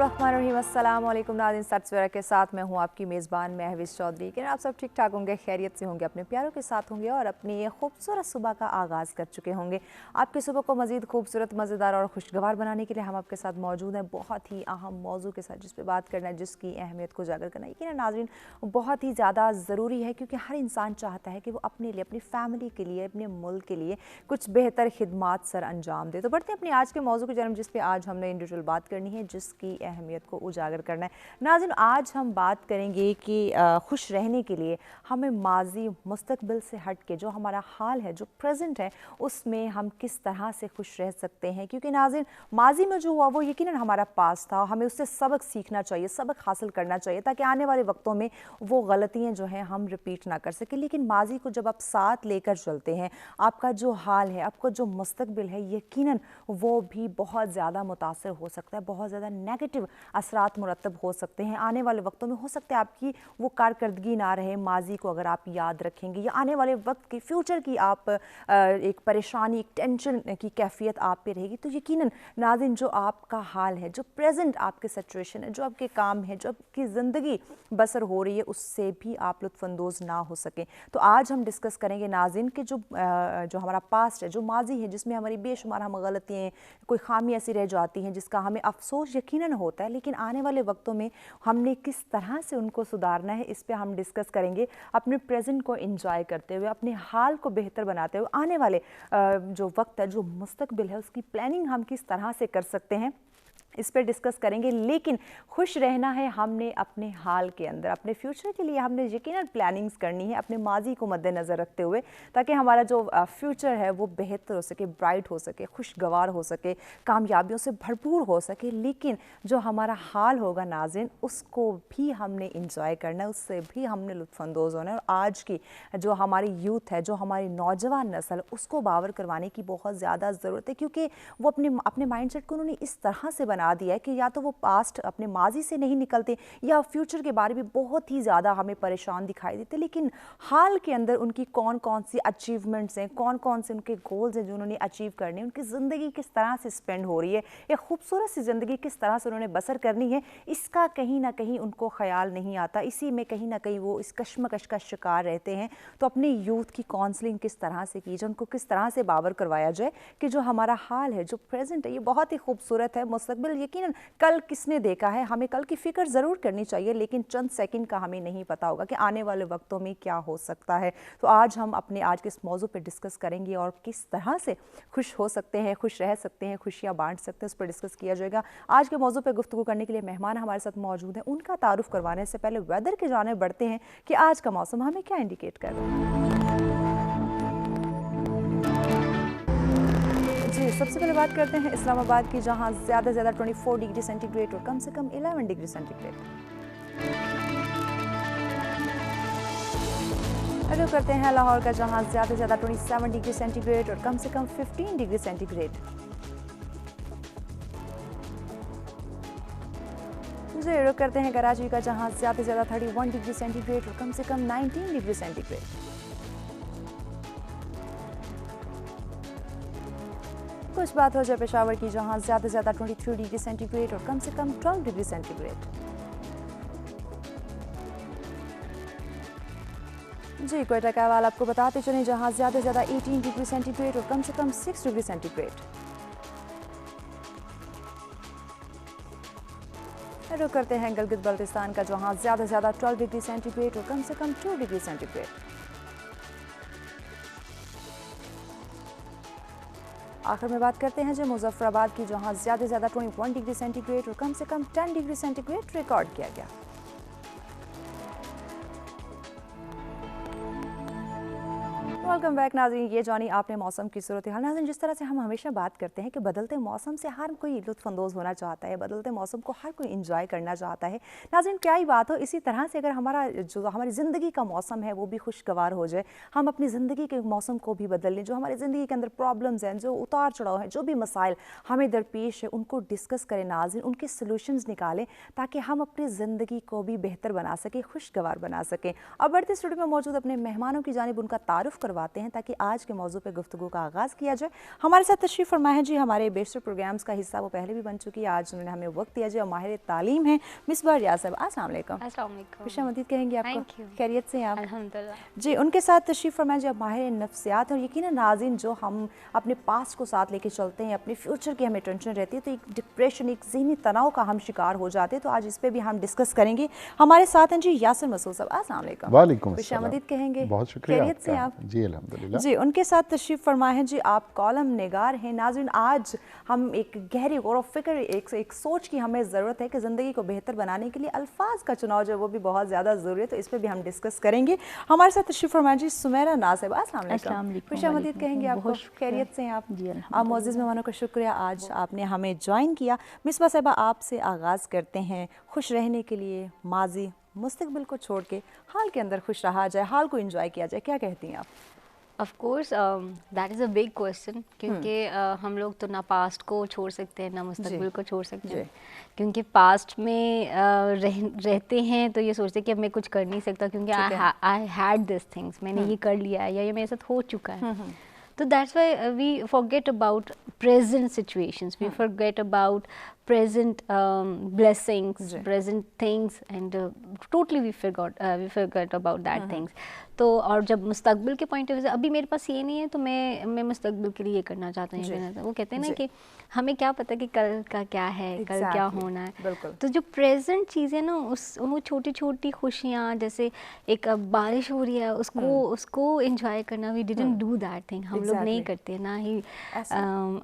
बिस्मिल्लाहिर्रहमानिर्रहीम। अस्सलाम वालेकुम नाज़रीन, सत सवेरा के साथ मैं हूँ आपकी मेज़बान महविश चौधरी। कि आप सब ठीक ठाक होंगे, खैरियत से होंगे, अपने प्यारों के साथ होंगे और अपनी ये खूबसूरत सुबह का आगाज़ कर चुके होंगे। आपकी सुबह को मज़ीद खूबसूरत, मज़ेदार और खुशगवार बनाने के लिए हम आपके साथ मौजूद हैं, बहुत ही अहम मौजू के साथ जिस पर बात करना है, जिसकी अहमियत को उजागर करना यकीन नाज़रीन बहुत ही ज़्यादा ज़रूरी है, क्योंकि हर इंसान चाहता है कि वो अपने लिए, अपनी फैमिली के लिए, अपने मुल्क के लिए कुछ बेहतर खिदमात सर अंजाम दे। तो बढ़ते हैं अपनी आज के मौजू की जानब, जिस पर आज हमने इंडिविजुअल बात करनी है, जिसकी अहमियत को उजागर करना है। नाज़रीन, आज हम बात करेंगे कि खुश रहने के लिए हमें माजी मुस्तकबिल से हट के जो हमारा हाल है, जो प्रेजेंट है, उसमें हम किस तरह से खुश रह सकते हैं। क्योंकि नाज़रीन, माजी में जो हुआ वो यकीनन हमारा पास था, हमें उससे सबक सीखना चाहिए, सबक हासिल करना चाहिए, ताकि आने वाले वक्तों में वो गलतियाँ जो हैं हम रिपीट ना कर सकें। लेकिन माजी को जब आप साथ लेकर चलते हैं, आपका जो हाल है, आपका जो मुस्तकबिल है, यकीनन वो भी बहुत ज़्यादा मुतासर हो सकता है, बहुत ज़्यादा नेगेटिव असरात मुरतब हो सकते हैं। आने वाले वक्तों में हो सकता है आपकी वो कारकर्दगी ना रहे, माजी को अगर आप याद रखेंगे, या आने वाले वक्त की फ्यूचर की आप एक परेशानी, एक टेंशन की कैफियत आप पे रहेगी। तो यकीनन नाज़रीन, जो आपका हाल है, जो प्रेजेंट आपकी सिचुएशन है, जो आपके काम है, जो आपकी ज़िंदगी बसर हो रही है, उससे भी आप लुत्फ़अंदोज़ ना हो सकें। तो आज हम डिस्कस करेंगे नाज़रीन कि जो हमारा पास्ट है, जो माजी है, जिसमें हमारी बेशुमार हम गलतियाँ, कोई खामी ऐसी रह जाती हैं जिसका हमें अफसोस यकीनन होता है, लेकिन आने वाले वक्तों में हमने किस तरह से उनको सुधारना है, इस पे हम डिस्कस करेंगे। अपने प्रेजेंट को एंजॉय करते हुए, अपने हाल को बेहतर बनाते हुए, आने वाले जो वक्त है, जो मुस्तकबिल है, उसकी प्लानिंग हम किस तरह से कर सकते हैं, इस पर डिस्कस करेंगे। लेकिन खुश रहना है हमने अपने हाल के अंदर, अपने फ्यूचर के लिए हमने यकीनन प्लानिंग्स करनी है, अपने माजी को मद्देनज़र रखते हुए, ताकि हमारा जो फ्यूचर है वो बेहतर हो सके, ब्राइट हो सके, खुशगवार हो सके, कामयाबियों से भरपूर हो सके। लेकिन जो हमारा हाल होगा नाज़रीन, उसको भी हमने इंजॉय करना है, उससे भी हमने लुत्फ़अंदोज़ होना है। और आज की जो हमारी यूथ है, जो हमारी नौजवान नस्ल, उसको बावर करवाने की बहुत ज़्यादा ज़रूरत है, क्योंकि वो अपने माइंड सेट को उन्होंने इस तरह से बना दिया है कि या तो वो पास्ट, अपने माजी से नहीं निकलते, या फ्यूचर के बारे में बहुत ही ज़्यादा हमें परेशान दिखाई देते। लेकिन हाल के अंदर उनकी कौन कौन सी अचीवमेंट्स हैं, कौन कौन से उनके गोल्स हैं जो उन्होंने अचीव करने, उनकी ज़िंदगी किस तरह से स्पेंड हो रही है, एक खूबसूरत सी ज़िंदगी किस तरह से उन्होंने बसर करनी है, इसका कहीं ना कहीं उनको ख्याल नहीं आता। इसी में कहीं ना कहीं वो इस कश्मकश का शिकार रहते हैं। तो अपने यूथ की काउंसलिंग किस तरह से की जाए, उनको किस तरह से बावर करवाया जाए कि जो हमारा हाल है, जो प्रेजेंट है, ये बहुत ही खूबसूरत है। मुस्तकबिल यकीनन कल किसने देखा है, हमें कल की फिक्र ज़रूर करनी चाहिए, लेकिन चंद सेकंड का हमें नहीं पता होगा कि आने वाले वक्तों में क्या हो सकता है। तो आज हम अपने आज के इस मौजू पे डिस्कस करेंगे और किस तरह से खुश हो सकते हैं, खुश रह सकते हैं, खुशियाँ बांट सकते हैं, उस पर डिस्कस किया जाएगा। आज के मौजू पर गुफ्तगू करने के लिए मेहमान हमारे साथ मौजूद हैं। उनका तारुफ करवाने से पहले वेदर के जाने बढ़ते हैं कि आज का मौसम हमें क्या इंडिकेट कर रहा है। जी, सबसे पहले बात करते हैं इस्लामाबाद की, जहां ज़्यादा से ज़्यादा 24 डिग्री सेंटीग्रेड और कम से कम 11 डिग्री सेंटीग्रेड। रुख करते हैं लाहौर का, जहां ज़्यादा से ज़्यादा 27 डिग्री सेंटीग्रेड और कम से कम 15 डिग्री सेंटीग्रेड। जी, रुख करते हैं कराची का, जहां ज़्यादा से ज़्यादा 31 डिग्री सेंटीग्रेड और कम से कम 19 डिग्री सेंटीग्रेड। कुछ बात हो जाए पेशावर की, जहां ज़्यादा से ज़्यादा 23 डिग्री सेंटीग्रेड और कम से कम 12 डिग्री सेंटीग्रेड। जी, क्वेटा का हवाला आपको बताते चलें, जहां ज़्यादा से ज़्यादा 18 डिग्री सेंटीग्रेड और कम से कम 6 डिग्री सेंटीग्रेड। रुख करते हैं गिलगित बल्तिस्तान का, जहां ज़्यादा से ज़्यादा 12 डिग्री सेंटीग्रेड और कम से कम 2 डिग्री सेंटीग्रेड। आखिर में बात करते हैं जो मुजफ्फराबाद की, जहां ज़्यादा से ज़्यादा 21 डिग्री सेंटीग्रेड और कम से कम 10 डिग्री सेंटीग्रेड रिकॉर्ड किया गया। वेलकम बैक नाज़रीन, ये जानी आपने मौसम की सूरत हाल। नाज़रीन, जिस तरह से हम हमेशा बात करते हैं कि बदलते मौसम से हर कोई लुत्फ़अंदोज़ होना चाहता है, बदलते मौसम को हर कोई इंजॉय करना चाहता है। नाज़रीन, क्या ही बात हो, इसी तरह से अगर हमारी ज़िंदगी का मौसम है वो भी खुशगवार हो जाए, हम अपनी ज़िंदगी के मौसम को भी बदल लें, जो हमारी ज़िंदगी के अंदर प्रॉब्लम्स हैं, जो उतार चढ़ाव हैं, जो भी मसाइल हमें दरपेश है, उनको डिस्कस करें नाज़रीन, उनके सलूशंस निकालें, ताकि हम अपनी ज़िंदगी को भी बेहतर बना सकें, खुशगवार बना सकें। अब बढ़ते स्टूडियो में मौजूद अपने मेहमानों की जानिब उनका तारुफ करवा करवाते हैं ताकि आज के मौजू पे गुफ्तगू का आगाज़ किया जाए। हमारे साथ तशरीफ़ फरमा है जी हमारे बेशतर प्रोग्राम्स का हिस्सा, वो पहले भी बन चुकी है, आज उन्होंने हमें वक्त दिया जी और माहिर तालीम है मिसबा रियाज साहब। अस्सलाम वालेकुम। खुशामदीद कहेंगे आपको, खैरियत से हैं आप? अल्हम्दुलिल्लाह जी, उनके साथ तशरीफ़ फरमा जी माहिर नफ्सियात। और यकीनन नाज़रीन, जो हम अपने पास्ट को साथ लेके चलते हैं, अपने फ्यूचर की हमें टेंशन रहती है, तो एक डिप्रेशन, एक ज़हनी तनाव का हम शिकार हो जाते हैं। तो आज इस पर भी हम डिस्कस करेंगे। हमारे साथ हैं जी यासिर मसूद साहब। अस्सलाम वालेकुम। वालेकुम खुशामदीद कहेंगे, बहुत शुक्रिया खैरियत से आप? जी अल्हम्दुलिल्लाह। जी, उनके साथ तशरीफ़ फरमा है जी आप कॉलम निगार हैं। नाज़रीन, आज हम एक गहरी गौर व फिक्र, एक सोच की हमें ज़रूरत है कि ज़िंदगी को बेहतर बनाने के लिए अल्फाज का चुनाव जो है वो भी बहुत ज़्यादा ज़रूरी है, तो इस पर भी हम डिस्कस करेंगे। हमारे साथ तशरीफ़ फरमा जी सुमेरा नाज साहिबा। अस्सलाम वालेकुम, खुशामदीद कहेंगे आपको, खैरियत से हैं आप? आप मोअज़्ज़िज़ मेहमानों का शुक्रिया, आज आपने हमें ज्वाइन किया। मिसबा साहिबा, आपसे आगाज़ करते हैं। खुश रहने के लिए माजी मुस्तकबिल को छोड़ के हाल के अंदर खुश रहा जाए, हाल को एंजॉय किया जाए, क्या कहती हैं आप? Of course that is a big question, क्योंकि हम लोग तो ना पास्ट को छोड़ सकते हैं ना मुस्तकबिल को छोड़ सकते हैं, क्योंकि पास्ट में रहते हैं तो ये सोचते हैं कि अब मैं कुछ कर नहीं सकता क्योंकि आई हैड दिस थिंग्स, मैंने ये कर लिया है या ये मेरे साथ हो चुका है। तो that's why we forget about present situations, we forget about present blessings, present things, and totally we forgot about that things. तो और जब मुस्तकबिल के पॉइंट ऑफ व्यू से अभी मेरे पास ये नहीं है तो मैं मुस्तकबिल के लिए ये करना चाहता हूँ। वो कहते हैं ना कि हमें क्या पता कि कल का क्या है, कल क्या होना है। तो जो प्रेजेंट चीज़ें ना, वो छोटी छोटी खुशियाँ, जैसे एक बारिश हो रही है, उसको एंजॉय करना, we didn't do that thing. हम लोग नहीं करते, ना ही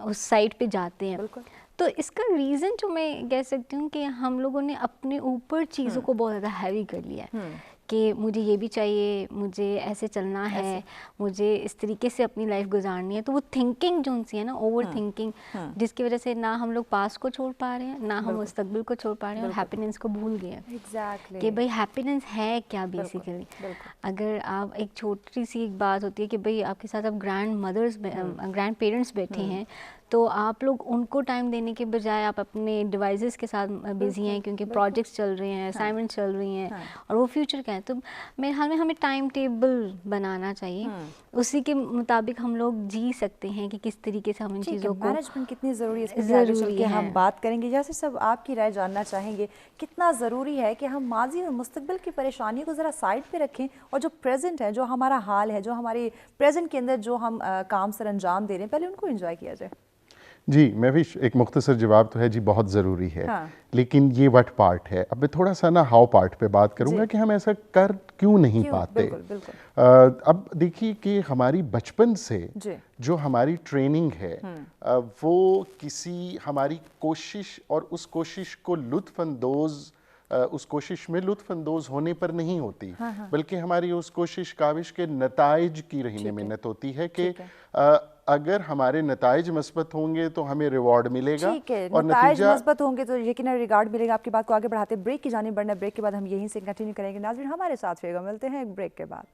उस साइड पे जाते हैं। तो इसका रीज़न जो मैं कह सकती हूँ कि हम लोगों ने अपने ऊपर चीज़ों को बहुत ज़्यादा हैवी कर लिया है कि मुझे ये भी चाहिए, मुझे ऐसे चलना है, मुझे इस तरीके से अपनी लाइफ गुजारनी है। तो वो थिंकिंग जो सी है ना, ओवर थिंकिंग, जिसकी वजह से ना हम लोग पास्ट को छोड़ पा रहे हैं, ना हम मुस्तकबिल को छोड़ पा रहे हैं, और हैप्पीनेस को भूल गए हैं कि भाई हैप्पीनेस है क्या बेसिकली। अगर आप एक छोटी सी एक बात होती है कि भाई आपके साथ आप ग्रैंड पेरेंट्स बैठे हैं, तो आप लोग उनको टाइम देने के बजाय आप अपने डिवाइसेस के साथ बिजी हैं, क्योंकि प्रोजेक्ट्स चल रहे हैं, असाइनमेंट्स चल रही हैं, और वो फ्यूचर का है। तो मेरे ख्याल में हमें टाइम टेबल बनाना चाहिए, उसी के मुताबिक हम लोग जी सकते हैं कि किस तरीके से हम इन चीज़ों को, मैनेजमेंट कितनी ज़रूरी है, इसके हम बात करेंगे। जैसे सब आपकी राय जानना चाहेंगे, कितना ज़रूरी है कि हम माजी और मुस्तकबिल की परेशानियों को ज़रा साइड पे रखें और जो प्रेजेंट है, जो हमारा हाल है, जो हमारे प्रेजेंट के अंदर जो हम काम सर अंजाम दे रहे हैं, पहले उनको एंजॉय किया जाए। जी, मैं भी एक मुख्तसर जवाब तो है जी, बहुत ज़रूरी है। लेकिन ये व्हाट पार्ट है। अब मैं थोड़ा सा ना हाउ पार्ट पे बात करूंगा कि हम ऐसा कर क्यों नहीं पाते। अब देखिए कि हमारी बचपन से जो हमारी ट्रेनिंग है, वो किसी हमारी कोशिश और उस कोशिश को उस कोशिश में लुत्फ़अंदोज़ होने पर नहीं होती, बल्कि हमारी उस कोशिश काविश के नताइज की रहने मिन्नत होती है कि अगर हमारे नताइज मस्बत होंगे तो हमें रिवॉर्ड मिलेगा, और नताइज मस्बत होंगे तो यकीनन रिगार्ड मिलेगा। आपकी बात को आगे बढ़ाते ब्रेक की जानिब बढ़ना, ब्रेक के बाद हम यहीं से कंटिन्यू करेंगे। नाज़रीन, हमारे साथ फिर मिलते हैं एक ब्रेक के बाद।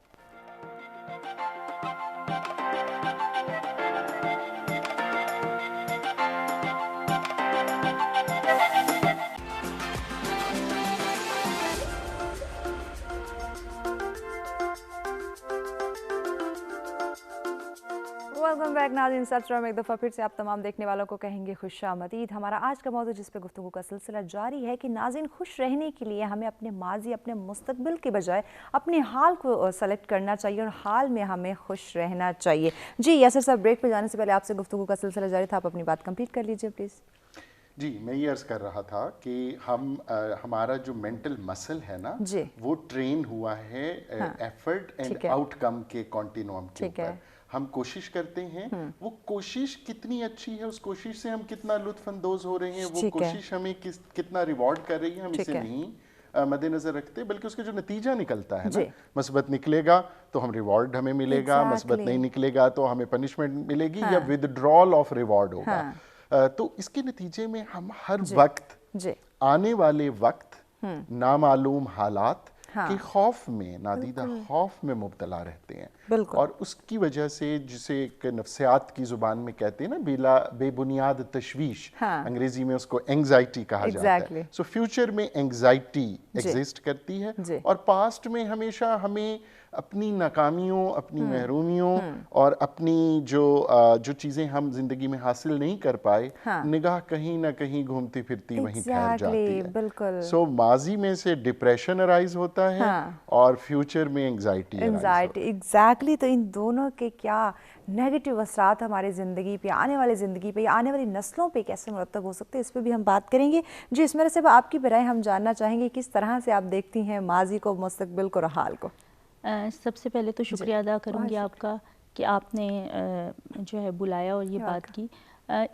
वेलकम बैक नाज़रीन, सब्सक्राइब एक दफ़ा फिर से आप तमाम देखने वालों को कहेंगे खुशामदीद। हमारा आज का मौजूद जिस पे गुफ्तगू का सिलसिला जारी है कि नाज़रीन, खुश रहने के लिए हमें अपने माजी, अपने मुस्तकबिल के बजाय अपने हाल को सेलेक्ट करना चाहिए और हाल में हमें खुश रहना चाहिए। जी यासिर साहब, ब्रेक पे जाने से पहले आपसे गुफ्तगू का सिलसिला जारी था, आप अपनी बात कंप्लीट कर लीजिए प्लीज़। जी, मैं ये अर्ज़ कर रहा था कि हमारा जो मेंटल मसल है ना, वो ट्रेन हुआ है एफर्ट एंड आउटकम के कॉन्टिन्यूम के ऊपर। हम कोशिश करते हैं, वो कोशिश कितनी अच्छी है, उस कोशिश से हम कितना लुत्फ़अंदोज़ हो रहे हैं, वो कोशिश हमें कितना रिवॉर्ड कर रही है, हम इसे नहीं मद्देनज़र रखते, बल्कि उसका जो नतीजा निकलता है ना, मस्बत निकलेगा तो हम रिवॉर्ड हमें मिलेगा, मस्बत नहीं निकलेगा तो हमें पनिशमेंट मिलेगी या विदड्रॉल ऑफ रिवॉर्ड होगा। तो इसके नतीजे में हम हर वक्त, आने वाले वक्त, नामालूम हालात के खौफ में, नादीदा खौफ में मुब्तला रहते हैं, और उसकी वजह से, जिसे एक नफ्सियात की जुबान में कहते हैं ना, बेबुनियाद तशवीश, अंग्रेजी में उसको एंग्जाइटी कहा जाता है। सो फ्यूचर में एंग्जाइटी एग्जिस्ट करती है, और पास्ट में हमेशा हमें अपनी नाकामियों, अपनी महरूमियों और अपनी जो चीज़ें हम जिंदगी में हासिल नहीं कर पाए, निगाह कहीं ना कहीं घूमती फिरती वहीं ठहर जाती है। बिल्कुल। सो माजी में से डिप्रेशन अराइज होता है और फ्यूचर में एंजाइटी एग्जैक्टली। तो इन दोनों के क्या नेगेटिव असरात हमारी ज़िंदगी पे, आने वाली ज़िंदगी पे, आने वाली नस्लों पे कैसे मुरतब हो सकते हैं, इस पर भी हम बात करेंगे। जी इसमें से आपकी राय हम जानना चाहेंगे, किस तरह से आप देखती हैं माजी को, मुस्तकबिल को, हाल को। सबसे पहले तो शुक्रिया अदा करूँगी आपका कि आपने जो है बुलाया और ये बात की।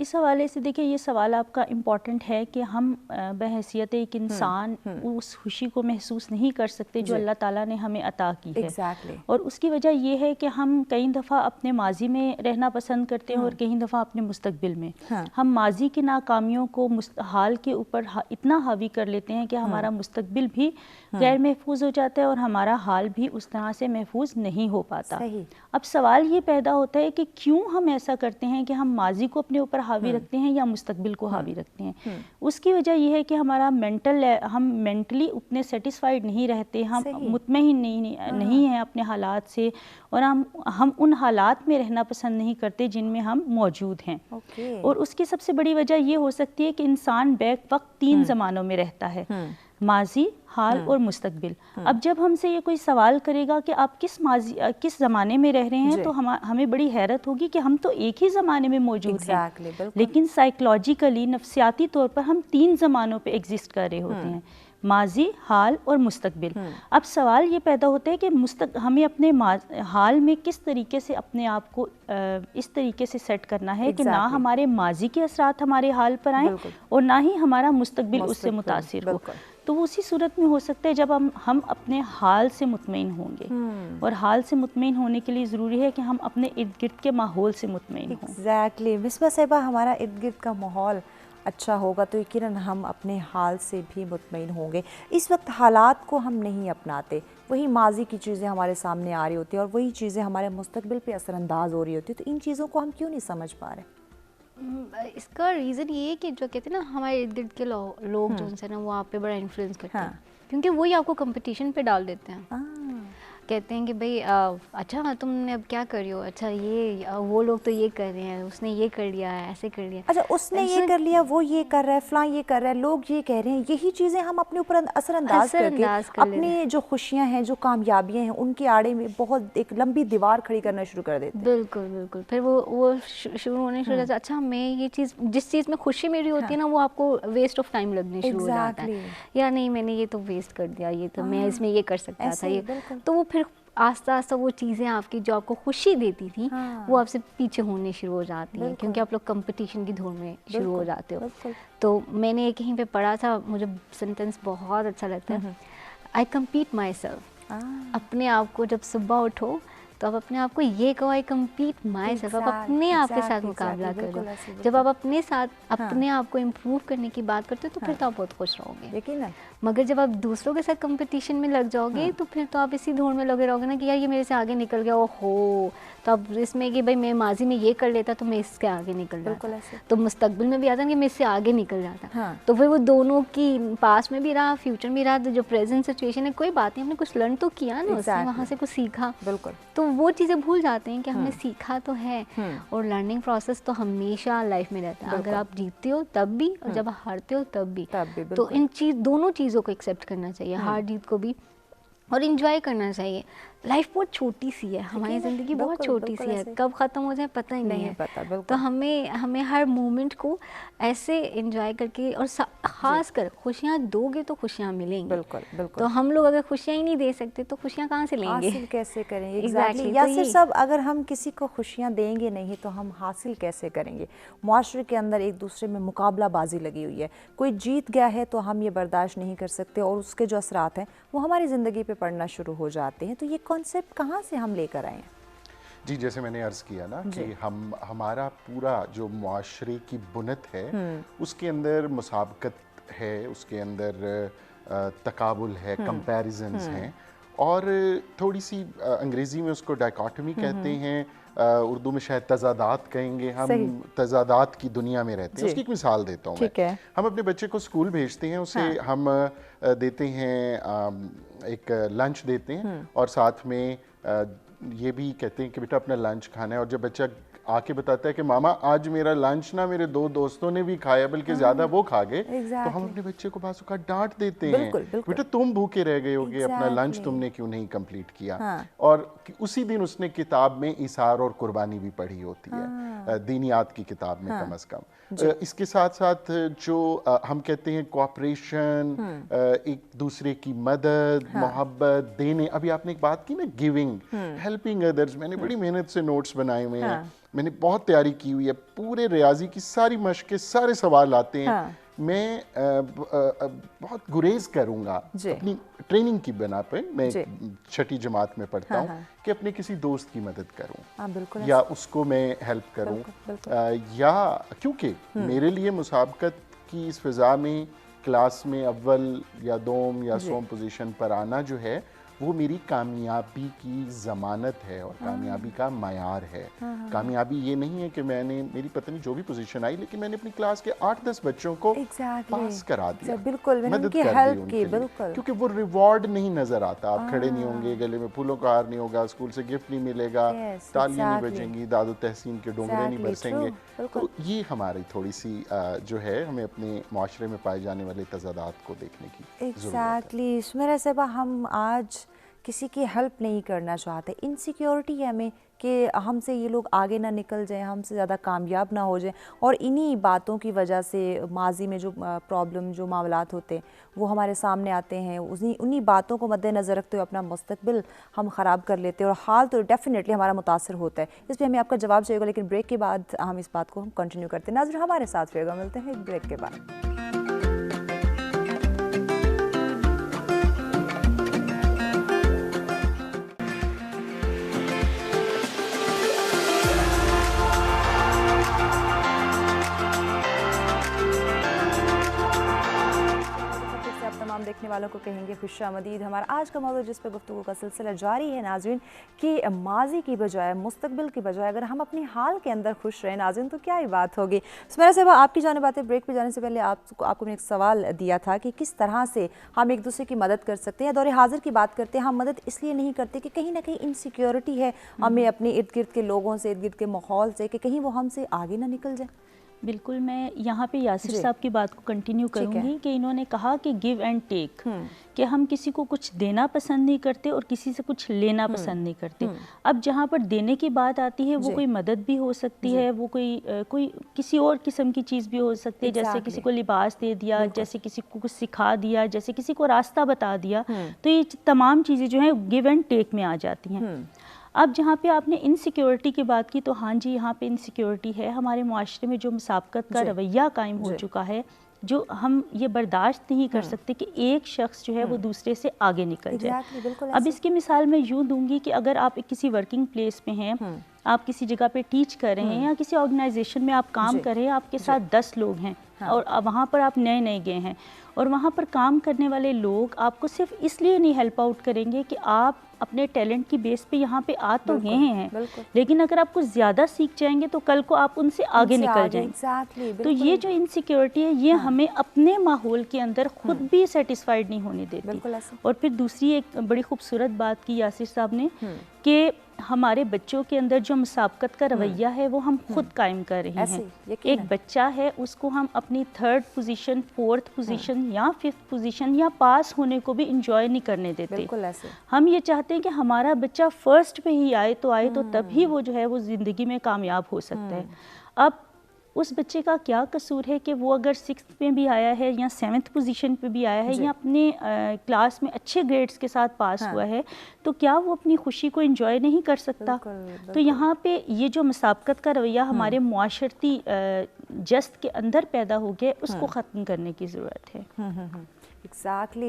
इस हवाले से देखिए, ये सवाल आपका इम्पॉर्टेंट है कि हम बहैसियत एक इंसान उस खुशी को महसूस नहीं कर सकते जो अल्लाह ताला ने हमें अता की है। और उसकी वजह ये है कि हम कई दफ़ा अपने माजी में रहना पसंद करते हैं और कई दफ़ा अपने मुस्तकबिल में। हम माजी की नाकामियों को हाल के ऊपर इतना हावी कर लेते हैं कि हमारा मुस्तकबिल भी गैर महफूज हो जाता है और हमारा हाल भी उस तरह से महफूज नहीं हो पाता। अब सवाल ये पैदा होता है कि क्यों हम ऐसा करते हैं कि हम माजी को अपने ऊपर हावी रखते हैं या मुस्तकबिल को हावी रखते हैं। उसकी वजह यह है कि हमारा हम मेंटली उतने सेटिस्फाइड नहीं रहते, हम मुतमईन नहीं हैं अपने हालात से, और हम उन हालात में रहना पसंद नहीं करते जिनमें हम मौजूद हैं। और उसकी सबसे बड़ी वजह यह हो सकती है कि इंसान बैक वक्त 3 ज़मानों में रहता है, माजी, हाल और मुस्तकबिल। अब जब हमसे ये कोई सवाल करेगा कि आप किस ज़माने में रह रहे हैं, तो हमें बड़ी हैरत होगी कि हम तो एक ही ज़माने में मौजूद हैं, लेकिन साइकोलॉजिकली, नफ्सियाती तौर पर हम 3 ज़मानों पे एग्जिस्ट कर रहे होते हैं, माजी, हाल और मुस्तकबिल। अब सवाल ये पैदा होता है कि हमें अपने हाल में किस तरीके से अपने आप को इस तरीके से सेट करना है कि ना हमारे माजी के असरात हमारे हाल पर आएँ और ना ही हमारा मुस्तकबिल उससे मुतासिर हो। तो वो उसी सूरत में हो सकता है जब हम अपने हाल से मुतमईन होंगे, और हाल से मुतमईन होने के लिए ज़रूरी है कि हम अपने इर्द गिर्द के माहौल से मुतमईन हों। एग्जैक्टली मिसबा साहिबा, हमारा इर्द गिर्द का माहौल अच्छा होगा तो यकीनन हम अपने हाल से भी मुतमईन होंगे। इस वक्त हालात को हम नहीं अपनाते, वही माजी की चीज़ें हमारे सामने आ रही होती हैं और वही चीज़ें हमारे मुस्तकबिल पे असरअंदाज हो रही होती है। तो इन चीज़ों को हम क्यों नहीं समझ पा रहे? इसका रीज़न ये है कि जो कहते हैं ना, हमारे इर्द गिर्द के लोग जो उनसे ना, वो आप पे बड़ा इन्फ्लुएंस करते हैं, क्योंकि वही आपको कंपटीशन पे डाल देते हैं। कहते हैं कि भाई अच्छा तुमने अब क्या कर रही हो, अच्छा ये वो लोग तो ये कर रहे हैं, उसने ये कर लिया है, ऐसे कर लिया, अच्छा उसने ये कर लिया, वो ये कर रहा है, फलां ये कर रहा है, लोग ये कह रहे हैं। यही चीज़ें हम अपने ऊपर असरअंदाज करके अपनी जो खुशियाँ हैं, जो कामयाबियाँ हैं, उनके आड़े में बहुत एक लंबी दीवार खड़ी करना शुरू कर देते हैं। बिल्कुल बिल्कुल। फिर वो शुरू होने शुरू होता है। अच्छा मैं ये चीज़, जिस चीज़ में खुशी मेरी होती है ना, वो आपको वेस्ट ऑफ टाइम लगनी शुरू हो जाता है। या नहीं, मैंने ये तो वेस्ट कर दिया, ये तो मैं इसमें ये कर सकता था, ये तो वो फिर आस्ता आस्ता वो चीज़ें आपकी जो आपको खुशी देती थी वो आपसे पीछे होने शुरू हो जाती हैं, क्योंकि आप लोग कंपटीशन की धूम में शुरू हो जाते हो। तो मैंने कहीं पे पढ़ा था, मुझे सेंटेंस बहुत अच्छा लगता है, आई कम्पीट माई सेल्फ। अपने आप को जब सुबह उठो तो आप अपने आप को ये कहो, आई कम्पीट माई सेल्फ। आप अपने आप के साथ मुकाबला करो। जब आप अपने साथ अपने आप को इम्प्रूव करने की बात करते हो तो फिर तो आप बहुत खुश रहोगे, लेकिन मगर जब आप दूसरों के साथ कंपटीशन में लग जाओगे तो फिर तो आप इसी धूल में लगे रहोगे ना कि यार ये मेरे से आगे निकल गया, ओहो। तो अब इसमें कि भाई मैं माजी में ये कर लेता तो मैं इसके आगे निकल जाता, तो मुस्तकबिल में भी आता कि मैं इससे आगे निकल जाता। तो फिर वो दोनों की पास में भी रहा, फ्यूचर में रहा, तो जो प्रेजेंट सिचुएशन है कोई बात नहीं, हमने कुछ लर्न तो किया ना, उससे वहाँ से कुछ सीखा। बिल्कुल। तो वो चीज़ें भूल जाते हैं कि हमने सीखा तो है, और लर्निंग प्रोसेस तो हमेशा लाइफ में रहता है। अगर आप जीतते हो तब भी और जब आप हारते हो तब भी। तो इन दोनों चीज़ों को एक्सेप्ट करना चाहिए, हार जीत को भी, और इन्जॉय करना चाहिए। लाइफ बहुत छोटी सी है, हमारी ज़िंदगी बहुत छोटी सी है, कब ख़त्म हो जाए पता ही नहीं है। तो हमें हर मोमेंट को ऐसे एंजॉय करके, और ख़ास कर खुशियाँ दोगे तो खुशियाँ मिलेंगी। बिल्कुल बिल्कुल। तो हम लोग अगर खुशियाँ ही नहीं दे सकते तो खुशियाँ कहाँ से लेंगे, हासिल कैसे करेंगे? एग्जैक्टली। या फिर सब अगर हम किसी को खुशियाँ देंगे नहीं तो हम हासिल कैसे करेंगे? मुआशरे के अंदर एक दूसरे में मुकाबलाबाजी लगी हुई है, कोई जीत गया है तो हम ये बर्दाश्त नहीं कर सकते और उसके जो असरात हैं वो हमारी ज़िंदगी पे पड़ना शुरू हो जाते हैं। तो ये कॉन्सेप्ट कहाँ से हम लेकर आए हैं? जी, जैसे मैंने अर्ज़ किया ना कि हमारा पूरा जो मुआशरे की बुनत है उसके अंदर मुसाबकत है, उसके अंदर तकाबुल है, कंपैरिजन्स हैं, और थोड़ी सी अंग्रेज़ी में उसको डायकॉटमी कहते हैं, उर्दू में शायद तजादात कहेंगे। हम तजादात की दुनिया में रहते हैं। उसकी एक मिसाल देता हूँ मैं। हम अपने बच्चे को स्कूल भेजते हैं, उसे हम देते हैं एक लंच देते हैं और साथ में ये भी कहते हैं कि बेटा अपना लंच खाना है, और जब बच्चा आके बताता है कि मामा आज मेरा लंच ना मेरे 2 दोस्तों ने भी खाया बल्कि ज्यादा वो खा गए, तो हम अपने बच्चे को बाज़ औक़ात डांट देते हैं, बेटा तुम भूखे रह गए होगे, अपना लंच तुमने क्यों नहीं कंप्लीट किया। और उसी दिन उसने किताब में इसार और कुर्बानी भी पढ़ी होती है, दीनियात की किताब में कम से कम। इसके साथ साथ जो हम कहते हैं कोऑपरेशन, एक दूसरे की मदद, मोहब्बत देने, अभी आपने एक बात की ना गिविंग, हेल्पिंग अदर्स, मैंने बड़ी मेहनत से नोट्स बनाए हुए हैं, मैंने बहुत तैयारी की हुई है, पूरे रियाजी की सारी मश्क के सारे सवाल आते हैं। मैं बहुत गुरेज करूंगा अपनी ट्रेनिंग की बना पे, मैं 6ठी जमात में पढ़ता हूँ, कि अपने किसी दोस्त की मदद करूँ या उसको मैं हेल्प करूँ, या क्योंकि मेरे लिए मुसाबकत की इस फिज़ा में क्लास में अव्वल या दोम या सोम पोजीशन पर आना जो है वो मेरी कामयाबी की ज़मानत है और कामयाबी का मयार है। कामयाबी ये नहीं है कि मैंने, मेरी पता नहीं जो भी पोजीशन आई, लेकिन मैंने अपनी क्लास के 8-10 बच्चों को पास करा दिया, बिल्कुल मदद कर दी उनके लिए, क्योंकि वो रिवॉर्ड नहीं नज़र आता। आप खड़े नहीं होंगे, गले में फूलों का हार नहीं होगा, स्कूल से गिफ्ट नहीं मिलेगा, तालियां नहीं बजेंगी, दादो तहसीन के डोंगरे नहीं बरसेंगे। तो ये हमारी थोड़ी सी जो है, हमें अपने माशरे में पाए जाने वाले तज़ादात को देखने की एग्जैक्टली। सुमेरा साहिबा, हम आज किसी की हेल्प नहीं करना चाहते, इनसिक्योरिटी है हमें कि हमसे ये लोग आगे ना निकल जाएं, हमसे ज़्यादा कामयाब ना हो जाएं, और इन्हीं बातों की वजह से माजी में जो प्रॉब्लम, जो मामलात होते हैं वो हमारे सामने आते हैं। उन्हीं बातों को मद्देनज़र रखते हुए अपना मुस्तकबिल हम ख़राब कर लेते हैं, और हाल तो डेफिनेटली हमारा मुतासर होता है। इस पर हमें आपका जवाब चाहिएगा, लेकिन ब्रेक के बाद हम इस बात को हम कंटिन्यू करते हैं। नाज़रीन, हमारे साथ रहेगा, मिलते हैं ब्रेक के बाद। देखने वालों को कहेंगे खुशामदीद। हमारा आज का मौजूद जिस पर गुफ्तगू का सिलसिला जारी है नाज़रीन, कि माजी की बजाय, मुस्तकबिल की बजाय अगर हम अपनी हाल के अंदर खुश रहें नाज़रीन, तो क्या ही बात होगी। सुमेरा साहिबा, आपकी जाने बातें, ब्रेक पे जाने से पहले आपको मैंने एक सवाल दिया था कि किस तरह से हम एक दूसरे की मदद कर सकते हैं। दौरे हाजिर की बात करते हैं, हम मदद इसलिए नहीं करते कि कहीं ना कहीं इनसिक्योरिटी है हमें अपने इर्द गिर्द के लोगों से, इर्द गिर्द के माहौल से, कि कहीं वो हमसे आगे ना निकल जाए। बिल्कुल, मैं यहाँ पे यासिर साहब की बात को कंटिन्यू करूँगी कि इन्होंने कहा कि गिव एंड टेक, कि हम किसी को कुछ देना पसंद नहीं करते और किसी से कुछ लेना पसंद नहीं करते। अब जहाँ पर देने की बात आती है, वो कोई मदद भी हो सकती है, वो कोई किसी और किस्म की चीज़ भी हो सकती है, जैसे किसी को लिबास दे दिया, जैसे किसी को कुछ सिखा दिया, जैसे किसी को रास्ता बता दिया। तो ये तमाम चीज़ें जो हैं गिव एंड टेक में आ जाती हैं। अब जहाँ पे आपने इनसिक्योरिटी की बात की, तो हाँ जी, यहाँ पे इनसिक्योरिटी है। हमारे मुआशरे में जो मुसाबकत का रवैया कायम हो चुका है, जो हम ये बर्दाश्त नहीं कर सकते कि एक शख्स जो है वो दूसरे से आगे निकल जाए। अब इसकी मिसाल मैं यूँ दूंगी कि अगर आप किसी वर्किंग प्लेस में हैं, आप किसी जगह पे टीच कर रहे हैं, या किसी ऑर्गेनाइजेशन में आप काम कर रहे हैं, आपके साथ 10 लोग हैं, और वहाँ पर आप नए नए गए हैं, और वहाँ पर काम करने वाले लोग आपको सिर्फ इसलिए नहीं हेल्प आउट करेंगे कि आप अपने टैलेंट की बेस पे यहाँ पे आ तो गए हैं, लेकिन अगर आप कुछ ज़्यादा सीख जाएंगे तो कल को आप उनसे आगे निकल जाएंगे। तो ये जो इनसिक्योरिटी है, ये हमें अपने माहौल के अंदर खुद भी सेटिस्फाइड नहीं होने देती। और फिर दूसरी एक बड़ी खूबसूरत बात की यासिर साहब ने, कि हमारे बच्चों के अंदर जो मुसाबकत का रवैया है वो हम खुद कायम कर रहे हैं। एक बच्चा है, उसको हम अपनी 3rd पोजीशन, 4th पोजीशन या 5th पोजीशन या पास होने को भी इंजॉय नहीं करने देते। हम ये चाहते हैं कि हमारा बच्चा फर्स्ट पे ही आए, तो तभी वो जो है वो ज़िंदगी में कामयाब हो सकता है। अब उस बच्चे का क्या कसूर है कि वो अगर 6th में भी आया है या 7th पोजीशन पे भी आया है, या अपने क्लास में अच्छे ग्रेड्स के साथ पास हुआ है, तो क्या वो अपनी खुशी को एंजॉय नहीं कर सकता? तो यहाँ पे ये जो मुसाबकत का रवैया हमारे मुआशरती जस्त के अंदर पैदा हो गया, उसको ख़त्म करने की ज़रूरत है। एग्जैक्टली,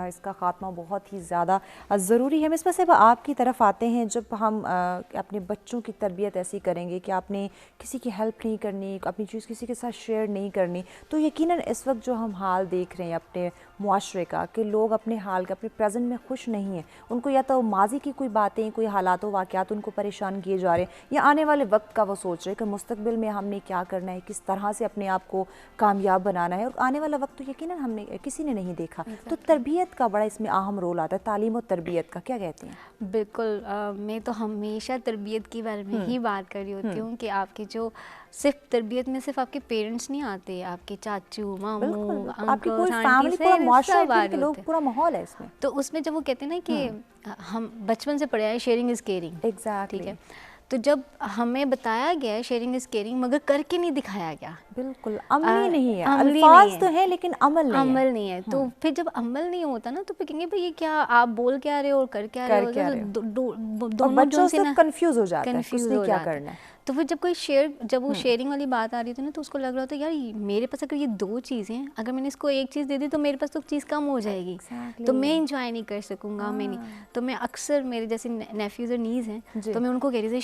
इसका ख़ात्मा बहुत ही ज़्यादा ज़रूरी है। मिसबा साहिबा, आपकी तरफ आते हैं, जब हम अपने बच्चों की तरबियत ऐसी करेंगे कि आपने किसी की हेल्प नहीं करनी, अपनी चीज़ किसी के साथ शेयर नहीं करनी, तो यकीनन इस वक्त जो हम हाल देख रहे हैं अपने मुआशरे का कि लोग अपने हाल का, अपने प्रेजेंट में खुश नहीं हैं, उनको या तो माजी की कोई बातें, कोई हालात वाक़यात उनको परेशान किए जा रहे हैं, या आने वाले वक्त का वो सोच रहे हैं कि मुस्तकबिल में हमने क्या करना है, किस तरह से अपने आप को कामयाब बनाना है, और आने वाला वक्त तो यकीनन हमने किसी ने नहीं देखा। तो तरबियत का बड़ा इसमें अहम रोल आता है, तालीम और तरबियत का, क्या कहते हैं? बिल्कुल, मैं तो हमेशा तरबियत के बारे में ही बात कर रही होती हूँ कि आपके जो सिर्फ तरबियत में सिर्फ आपके पेरेंट्स नहीं आते, आपके चाचू, मामू, आपकी पूरी अंकल, फैमिली, पूरा मुआशरा, आंटी, लोग, पूरा माहौल है इसमें। तो उसमें जब वो कहते हैं ना कि हम बचपन से पढ़े आए शेयरिंग इज़ केयरिंग, एग्जैक्टली, ठीक है, तो जब हमें बताया गया है शेयरिंग इज़ केयरिंग मगर करके नहीं दिखाया गया, बिल्कुल अमली नहीं है, अल्फाज तो है लेकिन अमल नहीं है। तो फिर जब अमल नहीं होता ना तो फिर कहेंगे भाई ये क्या आप बोल क्या रहे हो और कर क्या रहे हो, दोनों बच्चों से कंफ्यूज हो जाता है उसने क्या करना है। तो फिर जब वो शेयरिंग वाली बात आ रही थी ना तो उसको लग रहा था यार मेरे पास अगर ये दो चीज़ें, अगर मैंने इसको एक चीज़ दे दी तो मेरे पास तो चीज़ कम हो जाएगी, तो मैं इंजॉय नहीं कर सकूंगा, मैं नहीं। तो मैं अक्सर मेरे जैसे नेफ्यूज और नीज हैं तो मैं उनको कह रही थी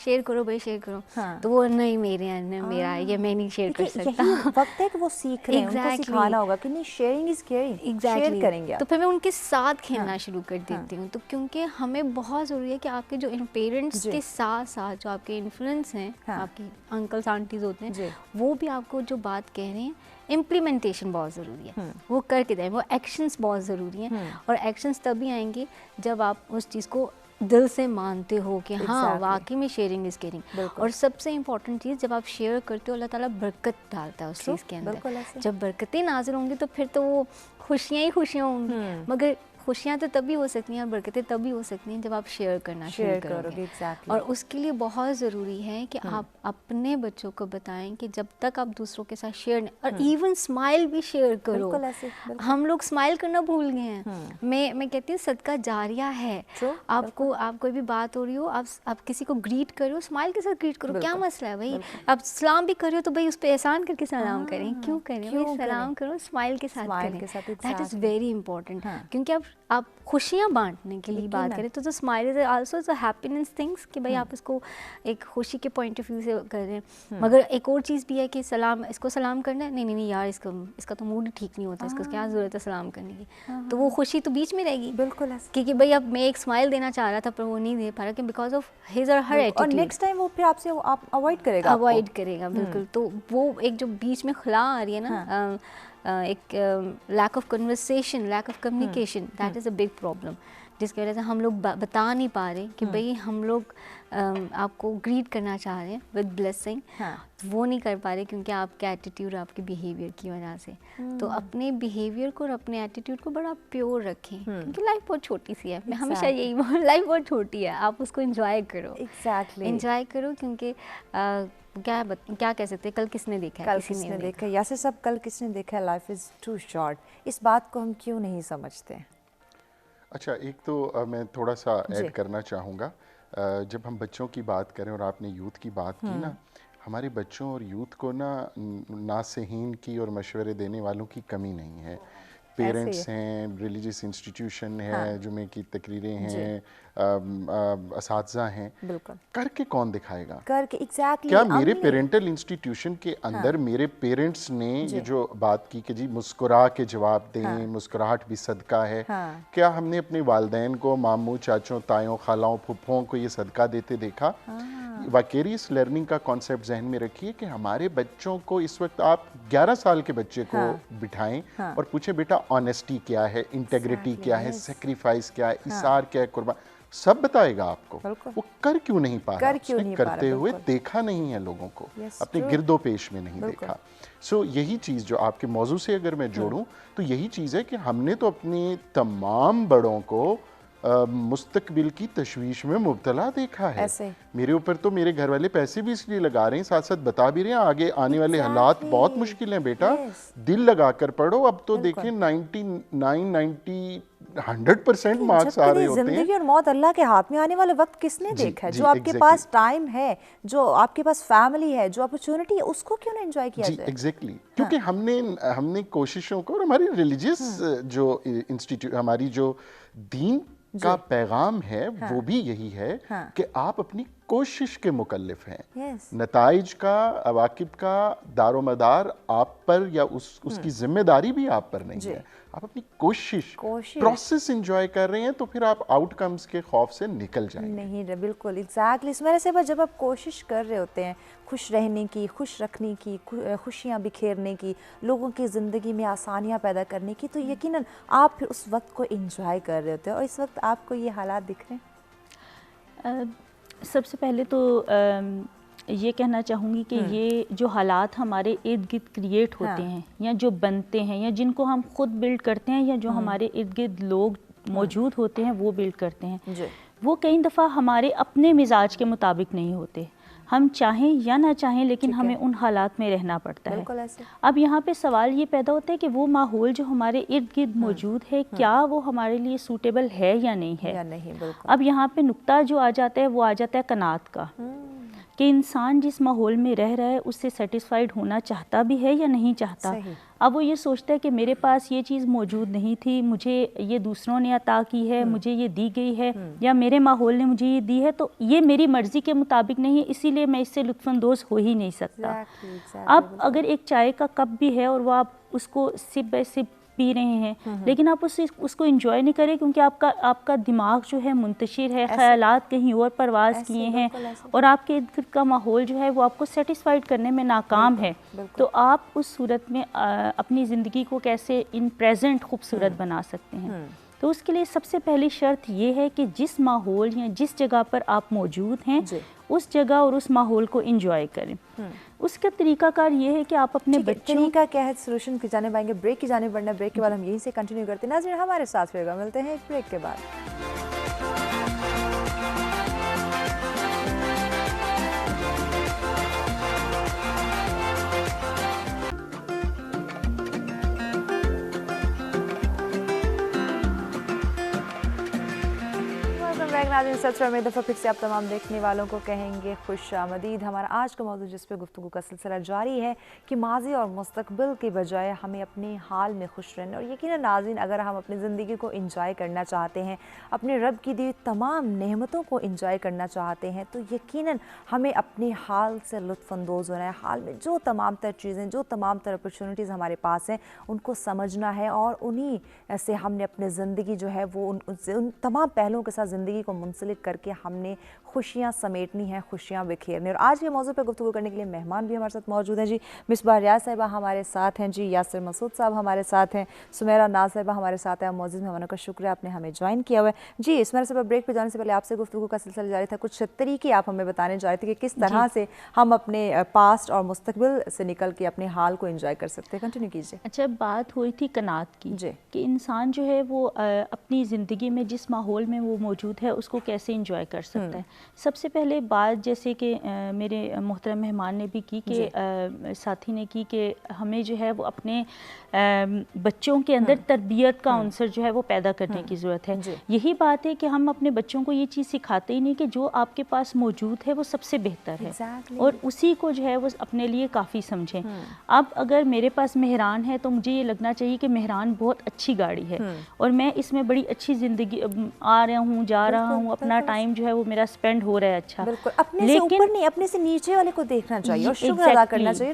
शेयर करो भाई, शेयर करो। तो वो नहीं, मेरे अंदर मेरा ये मैं नहीं शेयर कर सकता। वक्त है कि वो सीख रहे हैं, उनको सिखाना होगा कि नहीं शेयरिंग इज केयरिंग, शेयर करेंगे। तो फिर मैं उनके साथ खेलना शुरू कर देती हूँ। तो क्योंकि हमें बहुत ज़रूरी है कि आपके जो पेरेंट्स के साथ साथ जो आपके इन्फ्लुएंस हैं, आपकी अंकल्स आंटीज होते हैं, वो भी आपको जो बात कह रहे हैं इम्प्लीमेंटेशन बहुत ज़रूरी है, वो करके दें, वो एक्शंस बहुत ज़रूरी हैं। और एक्शंस तभी आएंगे जब आप उस चीज़ को दिल से मानते हो कि हाँ वाकई में शेयरिंग इज़ केयरिंग। और सबसे इम्पॉर्टेंट चीज़, जब आप शेयर करते हो अल्लाह ताला बरकत डालता है उस चीज़ के अंदर। जब बरकतें नाज़िल होंगी तो फिर तो वो खुशियाँ ही खुशियाँ होंगी, मगर खुशियाँ तो तभी हो सकती हैं और बरकतें तभी हो सकती हैं जब आप शेयर करना शुरू करोगे। और उसके लिए बहुत ज़रूरी है कि आप अपने बच्चों को बताएं कि जब तक आप दूसरों के साथ शेयर, और इवन स्माइल भी शेयर करो। हम लोग स्माइल करना भूल गए हैं। मैं कहती हूँ सदका जारिया है। आपको कोई भी बात हो रही हो, आप किसी को ग्रीट करो, स्माइल के साथ ग्रीट करो, क्या मसला है भाई? आप सलाम भी कर रहे हो तो भाई उस पर एहसान करके सलाम करें, क्यों करें भाई? सलाम करो स्माइल के साथ करें, दैट इज़ वेरी इंपॉर्टेंट। क्योंकि आप खुशियाँ बांटने के लिए बात करें तो smile is also a happiness things कि भाई आप इसको एक खुशी के पॉइंट ऑफ व्यू से कर रहे हैं। मगर एक और चीज़ भी है कि इसको सलाम करना है, नहीं यार इसका तो मूड ठीक नहीं होता, इसको क्या ज़रूरत है सलाम करने की, तो वो खुशी तो बीच में रहेगी। बिल्कुल, क्योंकि भाई अब मैं एक स्माइल देना चाह रहा था पर वो नहीं दे पा रहा कि बिकॉज ऑफ हिज और हर एटीट्यूड, और नेक्स्ट टाइम वो फिर आपसे अवॉइड करेगा। बिल्कुल। तो वो एक जो बीच में खला आ रही है ना, एक lack of conversation, lack of communication, that is a big problem, जिसकी वजह से हम लोग बता नहीं पा रहे कि भाई हम लोग आपको ग्रीट करना चाह रहे हैं विद ब्लेसिंग, वो नहीं कर पा रहे क्योंकि आपके एटीट्यूड, आपके बिहेवियर की वजह से। तो अपने बिहेवियर को और अपने एटीट्यूड को बड़ा प्योर रखें, क्योंकि लाइफ बहुत छोटी सी है। मैं हमेशा यही बोल, लाइफ बहुत छोटी है, आप उसको एंजॉय करो। एंजॉय करो, क्योंकि क्या कह सकते हैं, कल किसने देखा है? कल किसने देखा है, या से सब कल किसने देखा है, लाइफ इज़ टू शॉर्ट। इस बात को हम क्यों नहीं समझते? अच्छा, एक तो मैं थोड़ा सा ऐड करना चाहूँगा। जब हम बच्चों की बात करें और आपने यूथ की बात की ना, हमारे बच्चों और यूथ को ना नासेहीन की और मशवरे देने वालों की कमी नहीं है। पेरेंट्स हैं, रिलीजियस इंस्टीट्यूशन है, जुमे की तकरीरें हैं, असातिज़ा हैं, करके कौन दिखाएगा? करके एग्जैक्टली। क्या मेरे पेरेंटल इंस्टीट्यूशन के अंदर मेरे पेरेंट्स ने ये जो बात की कि जी मुस्कुरा के जवाब दें, मुस्कुराहट भी सदका है, क्या हमने अपने वालिदैन को, मामू, चाचों, तायों, खालाओं, फुफ्फों को ये सदका देते देखा? वाकेरियस लर्निंग का कॉन्सेप्ट जहन में रखिए कि हमारे बच्चों को इस वक्त आप 11 साल के बच्चे को बिठाएं और पूछे बेटा ऑनेस्टी क्या है, इंटेग्रिटी क्या है, सेक्रीफाइस क्या है, इसार क्या है, कुर्बान, सब बताएगा आपको। वो कर क्यों नहीं पा रहा? उसने करते हुए देखा नहीं है लोगों को, अपने गिरदो पेश में नहीं देखा। सो यही चीज़ जो आपके मौजू से अगर मैं जोड़ूं तो यही चीज़ है कि हमने तो अपने तमाम बड़ों को मुस्तकबिल की तशवीश में मुब्तला देखा है। मेरे ऊपर तो मेरे घर वाले पैसे भी इसलिए लगा रहे हैं, साथ साथ बता भी रहे हैं आगे आने वाले हालात बहुत मुश्किल हैं बेटा, दिल लगा कर पढ़ो। अब तो देखें 100% मार्क्स आ रहे होते हैं। जिंदगी और मौत अल्लाह के हाथ में, आने वाले वक्त किसने देखा है? जो आपके पास टाइम है, जो आपके पास फैमिली है, जो अपॉर्चुनिटी है, उसको क्यों ना एंजॉय किया जाए? एग्जैक्टली, क्योंकि हमने कोशिशों को, और हमारी रिलीजियस जो इंस्टीट्यूट, हमारी जो दीन का पैगाम है वो भी यही है कि आप अपनी कोशिश के मुकल्लिफ हैं। yes. नताइज का, अवाकिब का दारोमदार आप पर या उसकी जिम्मेदारी भी आप पर नहीं है। आप अपनी कोशिश प्रोसेस एंजॉय कर रहे हैं तो फिर आप आउटकम्स के खौफ से निकल जाएंगे। नहीं, बिल्कुल एग्जैक्टली। मेरे से जब आप कोशिश कर रहे होते हैं खुश रहने की, खुश रखने की, खुशियाँ बिखेरने की, लोगों की ज़िंदगी में आसानियाँ पैदा करने की, तो यकीनन आप फिर उस वक्त को एंजॉय कर रहे होते हैं। और इस वक्त आपको ये हालात दिख रहे हैं? सबसे पहले तो ये कहना चाहूँगी कि ये जो हालात हमारे इर्द गिर्द क्रिएट होते हैं या जो बनते हैं या जिनको हम खुद बिल्ड करते हैं या जो हमारे इर्द गिर्द लोग मौजूद होते हैं वो बिल्ड करते हैं, वो कई दफ़ा हमारे अपने मिजाज के मुताबिक नहीं होते। हम चाहें या ना चाहें लेकिन हमें उन हालात में रहना पड़ता है। अब यहाँ पे सवाल ये पैदा होता है कि वो माहौल जो हमारे इर्द गिर्द मौजूद है क्या वो हमारे लिए सूटेबल है या नहीं है। अब यहाँ पे नुक्ता जो आ जाता है वो आ जाता है कनात का, कि इंसान जिस माहौल में रह रहा है उससे सेटिस्फाइड होना चाहता भी है या नहीं चाहता। अब वो ये सोचता है कि मेरे पास ये चीज़ मौजूद नहीं थी, मुझे ये दूसरों ने अता की है, मुझे ये दी गई है या मेरे माहौल ने मुझे ये दी है, तो ये मेरी मर्ज़ी के मुताबिक नहीं है, इसीलिए मैं इससे लुत्फ़अंदोज़ हो ही नहीं सकता। अब अगर एक चाय का कप भी है और वो आप उसको सिप बाय सिप पी रहे हैं लेकिन आप उसको एंजॉय नहीं करें क्योंकि आपका दिमाग जो है मुंतशिर है, ख्यालात कहीं और परवाज़ किए हैं और आपके इर्द गिर्द का माहौल जो है वो आपको सेटिस्फाइड करने में नाकाम है, तो आप उस सूरत में अपनी ज़िंदगी को कैसे इन प्रेजेंट खूबसूरत बना सकते हैं। तो उसके लिए सबसे पहली शर्त ये है कि जिस माहौल या जिस जगह पर आप मौजूद हैं उस जगह और उस माहौल को एंजॉय करें। उसका तरीकाकार ये है कि आप अपने बच्चों तरीका क्या है, सोल्यूशन की जाने पाएंगे, ब्रेक की जाने बढ़ना, ब्रेक के बाद हम यहीं से कंटिन्यू करते हैं। नाज़रीन हमारे साथ रहेगा, मिलते हैं एक ब्रेक के बाद। नाज़रीन सब्सक्राइब में दफ़ा फिर से आप तमाम देखने वालों को कहेंगे खुश आमदीद। हमारा आज का मौजूद जिस पे गुफ्तगू का सिलसिला जारी है कि माजी और मुस्तकबिल के बजाय हमें अपने हाल में खुश रहना, और यकीनन नाज़रीन अगर हम अपनी ज़िंदगी को इंजॉय करना चाहते हैं, अपने रब की दी तमाम नेमतों को इंजॉय करना चाहते हैं, तो यकीनन हमें अपने हाल से लुत्फ़अंदोज़ होना है। हाल में जो तमाम तर चीज़ें, जो तमाम तर अपॉर्चुनिटीज़ हमारे पास हैं उनको समझना है और उन्हीं से हमने अपनी ज़िंदगी जो है वो उन तमाम पहलुओं के साथ ज़िंदगी को मुंसलिक करके हमने खुशियाँ समेटनी हैं, खुशियाँ बिखेरनी। और आज के मौजूद पर गुफ्तगू करने के लिए मेहमान भी हमारे साथ मौजूद हैं जी। मिसबाह रियाज साहिबा हमारे साथ हैं जी, यासिर मसूद साहब हमारे साथ हैं, सुमेरा नाज साहिबा हमारे साथ हैं। मौजूद मेहमानों का शुक्रिया आपने हमें ज्वाइन किया हुआ है जी। इसमें साहब ब्रेक पे जाने से पहले आपसे गुफ्तगू का सिलसिला जारी था, कुछ तरीके आप हमें बताने जा रहे थे कि किस तरह से हम अपने पास्ट और मुस्तकबिल से निकल के अपने हाल को एंजॉय कर सकते हैं। कंटिन्यू कीजिए। अच्छा, बात हुई थी कनात की कि इंसान जो है वो अपनी ज़िंदगी में जिस माहौल में वो मौजूद है उसको कैसे इंजॉय कर सकता है। सबसे पहले बात जैसे कि मेरे मोहतरम मेहमान ने भी की कि साथी ने की कि हमें जो है वो अपने बच्चों के अंदर तरबियत का अंसर जो है वो पैदा करने की ज़रूरत है। यही बात है कि हम अपने बच्चों को ये चीज़ सिखाते ही नहीं कि जो आपके पास मौजूद है वो सबसे बेहतर है और उसी को जो है वो अपने लिए काफ़ी समझें। अब अगर मेरे पास मेहरान है तो मुझे ये लगना चाहिए कि मेहरान बहुत अच्छी गाड़ी है और मैं इसमें बड़ी अच्छी ज़िंदगी आ रहा हूँ, जा रहा हूँ, अपना टाइम जो है वो मेरा स्पेंड हो रहा है अच्छा। अपने से ऊपर नहीं, अपने से नीचे वाले को देखना चाहिए और शुक्र अदा करना चाहिए।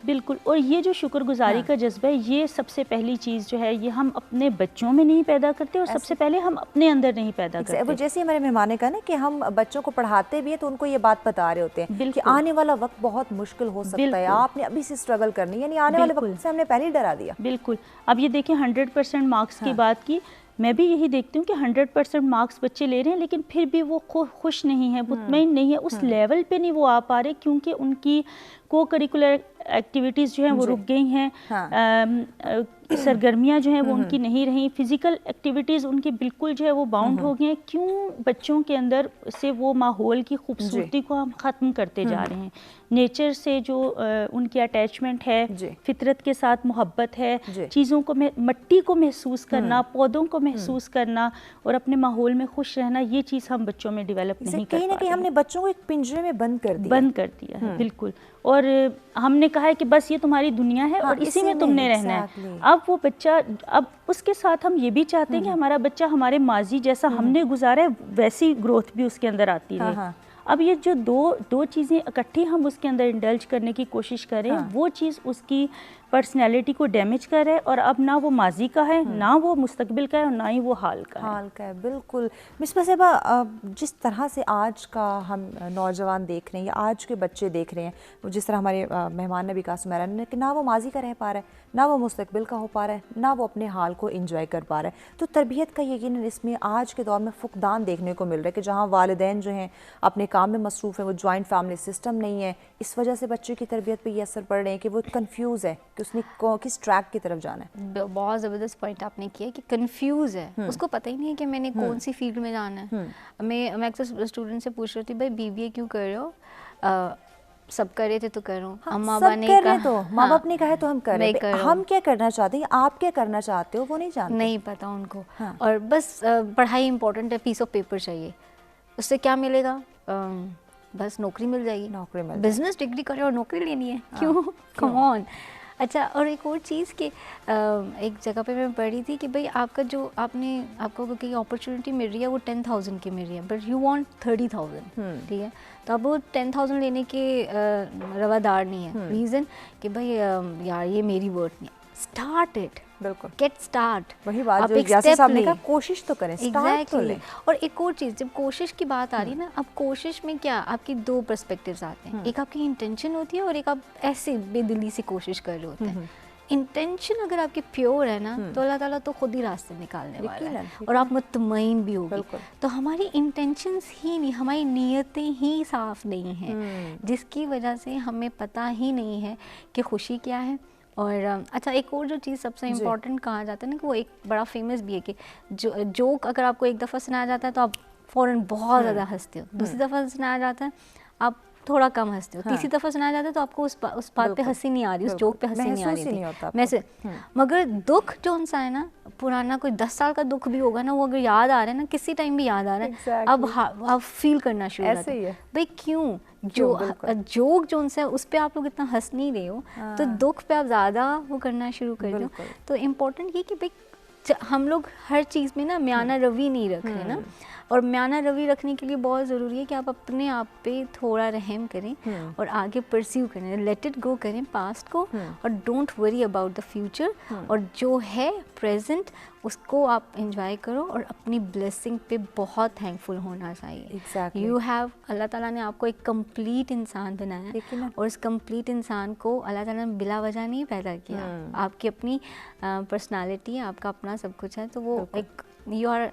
बिल्कुल। और ये जो शुक्रगुजारी का जज्बा है, ये सबसे पहली चीज़ जो है ये हम अपने बच्चों में नहीं पैदा करते और सबसे पहले हम अपने अंदर नहीं पैदा करते। वो जैसे हमारे मेहमान ने कहा ना कि हम बच्चों को पढ़ाते भी हैं तो उनको ये बात बता रहे होते हैं कि आने वाला वक्त बहुत मुश्किल हो सकता है, आपने अभी से स्ट्रगल करनी, यानी आने वाले वक्त से हमने पहले ही डरा दिया। बिल्कुल। अब ये देखिए 100% मार्क्स की बात की, मैं भी यही देखती हूँ कि 100% मार्क्स बच्चे ले रहे हैं लेकिन फिर भी वो खुश नहीं है, मुतमईन नहीं है, उस लेवल पे नहीं वो आ पा रहे क्योंकि उनकी को करिकुलर एक्टिविटीज़ जो हैं वो रुक गई हैं, सरगर्मियाँ जो हैं वो उनकी नहीं रही, फिज़िकल एक्टिविटीज़ उनकी बिल्कुल जो है वो बाउंड हो गई हैं। क्यों? बच्चों के अंदर से वो माहौल की खूबसूरती को हम ख़त्म करते जा रहे हैं। नेचर से जो उनकी अटैचमेंट है, फितरत के साथ मोहब्बत है, चीज़ों को मट्टी को महसूस करना, पौधों को महसूस करना और अपने माहौल में खुश रहना, ये चीज़ हम बच्चों में डेवलप नहीं कर पा रहे। कहीं ना कहीं हमने बच्चों को एक पिंजरे में बंद कर दिया है। बिल्कुल। और हमने कहा है कि बस ये तुम्हारी दुनिया है और इसी में तुमने रहना है। अब वो बच्चा, अब उसके साथ हम ये भी चाहते हैं कि हमारा बच्चा हमारे माजी जैसा हमने गुजारा है वैसी ग्रोथ भी उसके अंदर आती रहे। अब ये जो दो चीज़ें इकट्ठी हम उसके अंदर इंडल्ज करने की कोशिश करें, वो चीज़ उसकी पर्सनैलिटी को डैमेज कर रहा है, और अब ना वो माजी का है, ना वो मुस्तकबिल का है, और ना ही वो हाल का है। बिल्कुल। मिस मसीबा, जिस तरह से आज का हम नौजवान देख रहे हैं या आज के बच्चे देख रहे हैं, जिस तरह हमारे मेहमान ने भी कहा सुमेरा ने कि ना वो माजी का रह पा रहा है, ना वो मुस्तकबिल का हो पा रहा है, ना वो अपने हाल को एंजॉय कर पा रहा है, तो तरबियत का यकीनन इसमें आज के दौर में फुकदान देखने को मिल रहा है कि जहाँ वालिदैन जो हैं अपने काम में मसरूफ़ है, वो जॉइंट फैमिली सिस्टम नहीं है, इस वजह से बच्चे की तरबियत पर ये असर पड़ रहे हैं कि वो कन्फ्यूज़ है कि उसने किस ट्रैक की तरफ जाना है। बहुत ज़बरदस्त पॉइंट आपने किया कि कंफ्यूज है, उसको पता ही नहीं है कि मैंने कौन सी फील्ड में जाना है। मैं अक्सर स्टूडेंट से पूछ रही थी, भाई बीबीए क्यों कर रहे हो? सब कर रहे थे तो करो। माँ बाप ने कहा तो माँ बाप ने कहा तो हम कर रहे हैं, हम क्या करना चाहते हैं, आप क्या करना चाहते हो वो नहीं जानते, नहीं पता उनको। और बस पढ़ाई इंपॉर्टेंट है, पीस ऑफ पेपर चाहिए, उससे क्या मिलेगा? बस नौकरी मिल जाएगी, बिजनेस डिग्री करें और नौकरी लेनी है, क्यों? Come on. अच्छा, और एक और चीज़ कि एक जगह पे मैं पढ़ी थी कि भाई आपका जो आपको कोई अपॉर्चुनिटी मिल रही है वो 10,000 की मिल रही है, बट यू वांट 30,000, ठीक है, तो अब वो 10,000 लेने के रवादार नहीं है। रीज़न कि भाई यार ये मेरी वर्थ नहीं है। स्टार्ट इट, बिल्कुल, गेट स्टार्ट। वही बात जो यासिर साहब ने कहा, कोशिश तो करें, स्टार्ट तो लें। और एक और चीज़, जब कोशिश की बात आ रही है ना, अब कोशिश में क्या आपकी दो पर्सपेक्टिव्स आते हैं, एक आपकी इंटेंशन होती है और एक आप ऐसे बेदिली से कोशिश कर रहे होते हैं। इंटेंशन अगर आपकी प्योर है ना, तो अल्लाह ताला तो खुद ही रास्ते निकालने वाला है, और आप मुतमईन भी होगी। तो हमारी इंटेंशंस ही नहीं, हमारी नीयतें ही साफ नहीं हैं, जिसकी वजह से हमें पता ही नहीं है कि खुशी क्या है। और अच्छा, एक और जो चीज़ सबसे इम्पॉर्टेंट कहा जाता है ना, कि वो एक बड़ा फेमस भी है कि जोक अगर आपको एक दफ़ा सुनाया जाता है तो आप फ़ौरन बहुत ज़्यादा हंसते हो, दूसरी दफ़ा सुनाया जाता है आप थोड़ा कम हंसते हो, तीसरी दफ़ा सुनाया जाता है तो आपको उस बात पे हंसी नहीं आ रही, उस जोक पे हंसी नहीं आ रही थी। मगर दुख जो सा है ना, पुराना कोई 10 साल का दुख भी होगा ना, वो अगर याद आ रहा है ना, किसी टाइम भी याद आ रहा है, अब आप फील करना शुरू हो जाते हैं, भाई क्यों जोक जो उनसे उस पर आप लोग इतना हंस नहीं रहे हो, तो दुख पे आप ज़्यादा वो करना शुरू कर दो। तो इम्पोर्टेंट ये कि भाई हम लोग हर चीज़ में ना म्याना रवि नहीं रख रहे ना, और म्याना रवि रखने के लिए बहुत ज़रूरी है कि आप अपने आप पे थोड़ा रहम करें और आगे परस्यू करें, लेट इट गो करें पास्ट को, और don't worry about the future, और जो है प्रेजेंट उसको आप एंजॉय करो, और अपनी ब्लेसिंग पे बहुत थैंकफुल होना चाहिए। यू हैव, अल्लाह ताला ने आपको एक कंप्लीट इंसान बनाया है, और इस कंप्लीट इंसान को अल्लाह ताला ने बिला वजह नहीं पैदा किया। आपकी अपनी पर्सनालिटी है, आपका अपना सब कुछ है, तो वो एक यू आर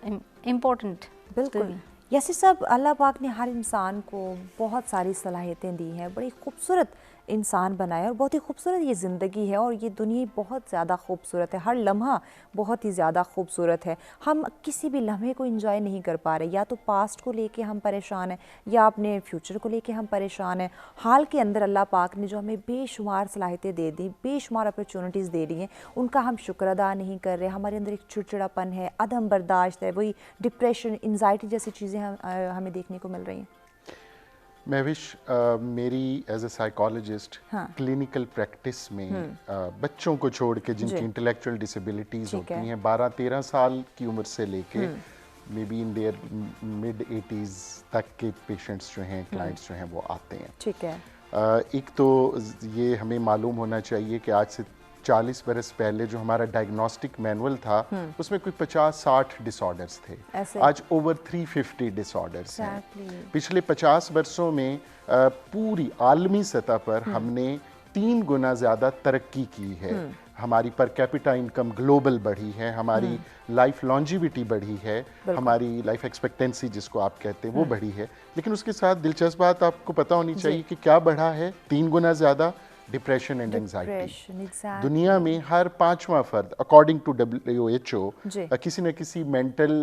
इम्पोर्टेंट। बिल्कुल यासिर साहब, अल्लाह पाक ने हर इंसान को बहुत सारी सलाहियतें दी हैं, बड़ी खूबसूरत इंसान बनाया, और बहुत ही खूबसूरत ये ज़िंदगी है, और ये दुनिया बहुत ज़्यादा खूबसूरत है, हर लम्हा बहुत ही ज़्यादा खूबसूरत है। हम किसी भी लम्हे को एंजॉय नहीं कर पा रहे, या तो पास्ट को लेके हम परेशान हैं, या अपने फ्यूचर को लेके हम परेशान हैं। हाल के अंदर अल्लाह पाक ने जो हमें बेशुमार सलाहियतें दे दी, बेशुमार अपॉर्चुनिटीज़ दे दी हैं, उनका हम शुक्र अदा नहीं कर रहे। हमारे अंदर एक चिड़चिड़ापन है, अदम बर्दाश्त है, वही डिप्रेशन, एंजाइटी जैसी चीज़ें हमें देखने को मिल रही हैं। महविश, मेरी as a psychologist clinical practice में बच्चों को छोड़ के जिनकी इंटेलेक्चुअल डिसेबिलिटीज़ होती हैं, 12-13 साल की उम्र से लेके may be in their mid 80s तक के पेशेंट्स जो हैं, क्लाइंट्स जो हैं, वो आते हैं। ठीक है। एक तो ये हमें मालूम होना चाहिए कि आज से 40 बरस पहले जो हमारा डायग्नोस्टिक मैनुअल था, उसमें कोई 50-60 डिसऑर्डर्स थे, आज ओवर 350 डिसऑर्डर्स हैं। पिछले 50 वर्षों में पूरी आलमी सतह पर हमने 3 गुना ज़्यादा तरक्की की है। हमारी पर कैपिटा इनकम ग्लोबल बढ़ी है, हमारी लाइफ लॉन्जिविटी बढ़ी है, हमारी लाइफ एक्सपेक्टेंसी जिसको आप कहते हैं वो बढ़ी है। लेकिन उसके साथ दिलचस्प बात आपको पता होनी चाहिए कि क्या बढ़ा है 3 गुना ज़्यादा? Depression and anxiety. दुनिया में हर 5वां फर्द अकॉर्डिंग टू WHO किसी न किसी मेंटल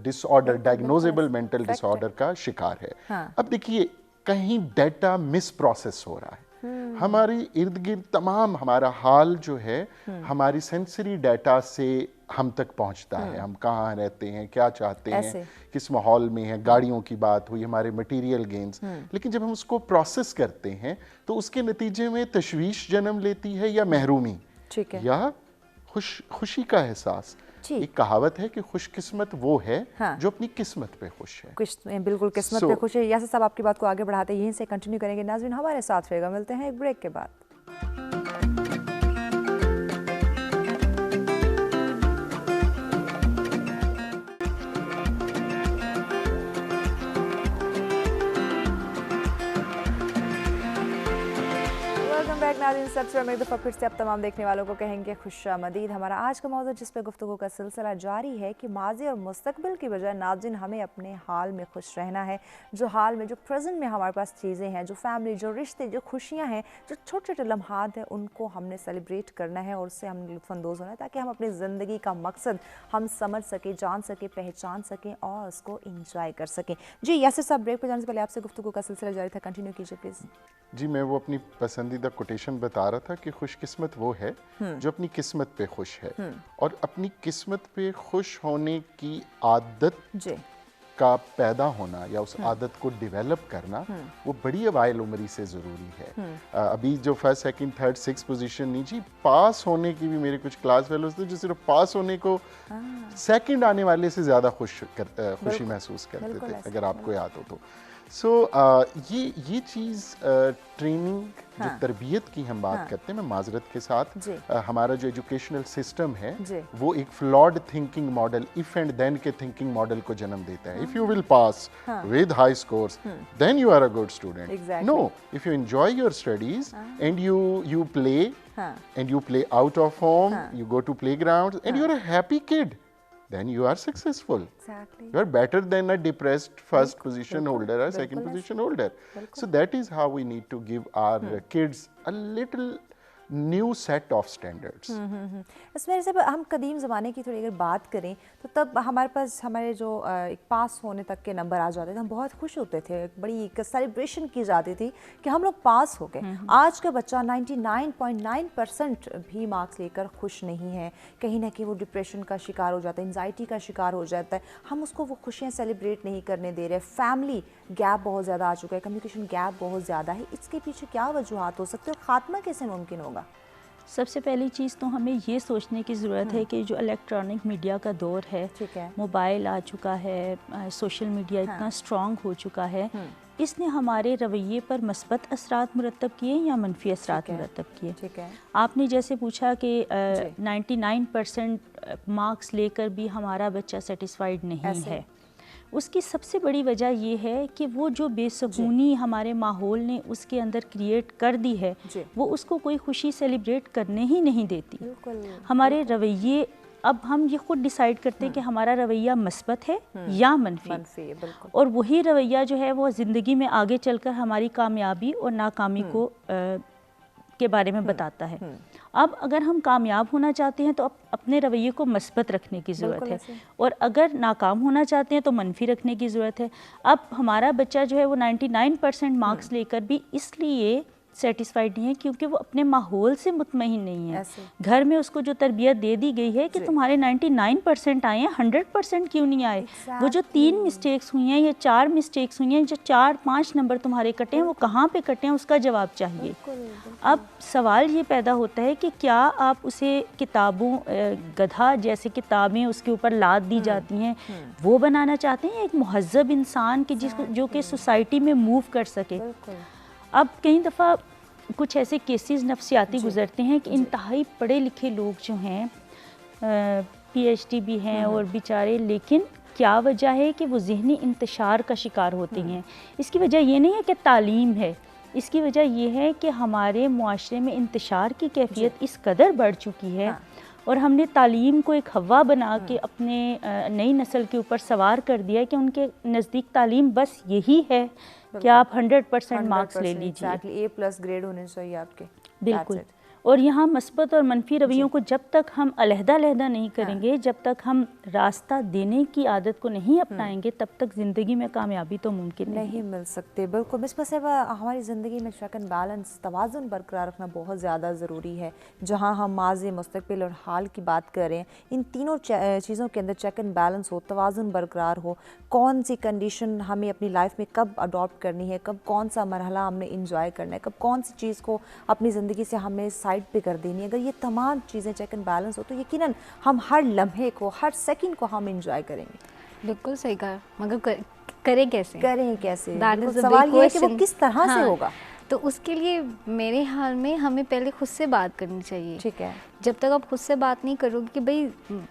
डिसऑर्डर, डायग्नोजेबल मेंटल डिसऑर्डर का शिकार है। अब देखिए, कहीं डाटा मिस प्रोसेस हो रहा है। हमारी इर्द गिर्द तमाम हमारा हाल जो है हमारी सेंसरी डाटा से हम तक पहुंचता है। हम कहाँ रहते हैं, क्या चाहते हैं, किस माहौल में है, गाड़ियों की बात हुई, हमारे मटेरियल गेन्स। लेकिन जब हम उसको प्रोसेस करते हैं तो उसके नतीजे में तशवीश जन्म लेती है, या महरूमी, या खुशी का एहसास। एक कहावत है कि खुशकिस्मत वो है जो अपनी किस्मत पे खुश है। बिल्कुल किस्मत पे खुश है। यासिर साहब आपकी बात को आगे बढ़ाते यहीं से कंटिन्यू करेंगे। नाज़रीन हमारे साथ रहेगा, मिलते हैं एक ब्रेक के बाद। नाज़रीन सब्सक्राइब में एक दफ़ा फिर से अब तमाम देखने वालों को कहेंगे खुशामदीद। हमारा आज का मौजूद जिस पे गुफ्तगू का सिलसिला जारी है कि माजी और मुस्तकबिल की बजाय नाज़रीन हमें अपने हाल में खुश रहना है। जो हाल में, जो प्रेजेंट में हमारे पास चीज़ें हैं, जो फैमिली, जो रिश्ते, जो खुशियाँ हैं, जो छोटे छोटे लम्हात हैं, उनको हमने सेलिब्रेट करना है और उससे हम लुत्फ़अंदोज़ होना है ताकि हम अपनी ज़िंदगी का मकसद हम समझ सकें, जान सकें, पहचान सकें और उसको इंजॉय कर सकें। जी यासिर साहब, ब्रेक पर जाने से पहले आपसे गुफ्तगू का सिलसिला जारी था, कंटिन्यू कीजिए प्लीज़। जी, मैं वो अपनी पसंदीदा कोटेशन बता रहा था कि खुशकिस्मत वो है जो अपनी किस्मत पे खुश है, और अपनी किस्मत पे खुश होने की आदत का पैदा होना या उस आदत को डेवलप करना वो बड़ी अवाइल उम्री से ज़रूरी है। अभी जो first, second, third, six position नहीं जी, पास होने की भी मेरे कुछ क्लास फेलोज थे जो सिर्फ पास होने को सेकंड आने वाले से ज़्यादा खुशी महसूस करते थे, अगर आपको याद हो तो। ये चीज़ ट्रेनिंग, जो तरबियत की हम बात करते हैं, मैं माजरत के साथ, हमारा जो एजुकेशनल सिस्टम है वो एक flawed thinking model, if and then के थिंकिंग मॉडल को जन्म देता है। If you will pass with high scores then you are a good student. No, if you enjoy your studies and you play and you play out of home, you go to playgrounds and you're a happy kid, then you are successful. Exactly. You are better than a depressed first position holder or second position holder. So that is how we need to give our kids a little new set of standards. इसमें से हम कदीम ज़माने की थोड़ी अगर बात करें तो तब हमारे पास हमारे जो एक पास होने तक के नंबर आ जाते थे, हम बहुत खुश होते थे, बड़ी एक सेलिब्रेशन की जाती थी कि हम लोग पास हो गए। आज का बच्चा 99.9% भी मार्क्स लेकर खुश नहीं है, कहीं ना कहीं वो डिप्रेशन का शिकार हो जाता है, एंजाइटी का शिकार हो जाता है। हम उसको वो खुशियाँ सेलिब्रेट नहीं करने दे रहे। फैमिली गैप बहुत ज़्यादा आ चुका है, कम्युनिकेशन गैप बहुत ज़्यादा है। इसके पीछे क्या वजूहात हो सकते हैं और ख़ात्मा कैसे मुमकिन होगा? सबसे पहली चीज़ तो हमें ये सोचने की ज़रूरत है कि जो इलेक्ट्रॉनिक मीडिया का दौर है, मोबाइल आ चुका है, सोशल मीडिया इतना स्ट्रॉन्ग हो चुका है, इसने हमारे रवैये पर मस्बत असरात मुरतब किए या मनफी असरात मुरतब किए। आपने जैसे पूछा कि 99% मार्क्स लेकर भी हमारा बच्चा सेटिस्फाइड नहीं है। उसकी सबसे बड़ी वजह ये है कि वो जो बेसकूनी हमारे माहौल ने उसके अंदर क्रिएट कर दी है, वो उसको कोई खुशी सेलिब्रेट करने ही नहीं देती। हमारे रवैये, अब हम ये खुद डिसाइड करते हैं कि हमारा रवैया मस्बत है या मनफी, और वही रवैया जो है वो ज़िंदगी में आगे चलकर हमारी कामयाबी और नाकामी को के बारे में बताता है। अब अगर हम कामयाब होना चाहते हैं तो अपने रवैये को मस्बत रखने की ज़रूरत है, और अगर नाकाम होना चाहते हैं तो मनफी रखने की ज़रूरत है। अब हमारा बच्चा जो है वो 99% मार्क्स लेकर भी इसलिए सेटिस्फाइड नहीं है क्योंकि वो अपने माहौल से मुतमईन नहीं है। घर में उसको जो तरबियत दे दी गई है कि तुम्हारे 99% आए हैं, 100% क्यों नहीं आए? वो जो 3 मिस्टेक्स हुई हैं या 4 मिस्टेक्स हुई हैं, जो 4-5 नंबर तुम्हारे कटे हैं, वो कहाँ पे कटे हैं, उसका जवाब चाहिए। अब सवाल ये पैदा होता है कि क्या आप उसे किताबों, गधा जैसे किताबें उसके ऊपर लाद दी जाती हैं, वो बनाना चाहते हैं एक मुहज़्ज़ब इंसान के जिसको जो कि सोसाइटी में मूव कर सके? अब कई दफ़ा कुछ ऐसे केसेस नफ्सियाती गुजरते हैं कि इंतहाई पढ़े लिखे लोग जो हैं, PhD भी हैं और बेचारे, लेकिन क्या वजह है कि वो ज़हनी इंतशार का शिकार होते हैं। इसकी वजह ये नहीं है कि तालीम है, इसकी वजह ये है कि हमारे मुआशरे में इंतशार की कैफियत इस कदर बढ़ चुकी है और हमने तालीम को एक हवा बना के अपने नई नस्ल के ऊपर सवार कर दिया है कि उनके नज़दीक तालीम बस यही है कि आप 100% मार्क्स ले लीजिए, A+ ग्रेड होने चाहिए आपके। बिल्कुल। और यहाँ मस्बत और मनफी रवैयों को जब तक हम अलहदा नहीं करेंगे, जब तक हम रास्ता देने की आदत को नहीं अपनाएंगे, तब तक ज़िंदगी में कामयाबी तो मुमकिन नहीं मिल सकते। बिल्कुल। मिस साहिबा, हमारी ज़िंदगी में चेक एंड बैलेंस, तवाज़ुन बरकरार रखना बहुत ज़्यादा ज़रूरी है। जहाँ हम माज़ी, मुस्तक़बिल और हाल की बात करें, इन तीनों चीज़ों के अंदर चेक एंड बैलेंस हो, तवाज़ुन बरकरार हो, कौन सी कंडीशन हमें अपनी लाइफ में कब अडॉप्ट करनी है, कब कौन सा मरहला हमने इंजॉय करना है, कब कौन सी चीज़ को अपनी ज़िंदगी से हमें साइड पे कर देनी है, अगर ये तमाम चीज़ें चेक एंड बैलेंस हो तो यकीनन हम हर लम्हे को, हर सेकंड को हम इंजॉय करेंगे। बिल्कुल सही कहा, मगर करें कैसे? सवाल ये है कि वो किस तरह से होगा। तो उसके लिए मेरे हाल में हमें पहले खुद से बात करनी चाहिए। ठीक है। जब तक आप खुद से बात नहीं करोगे कि भाई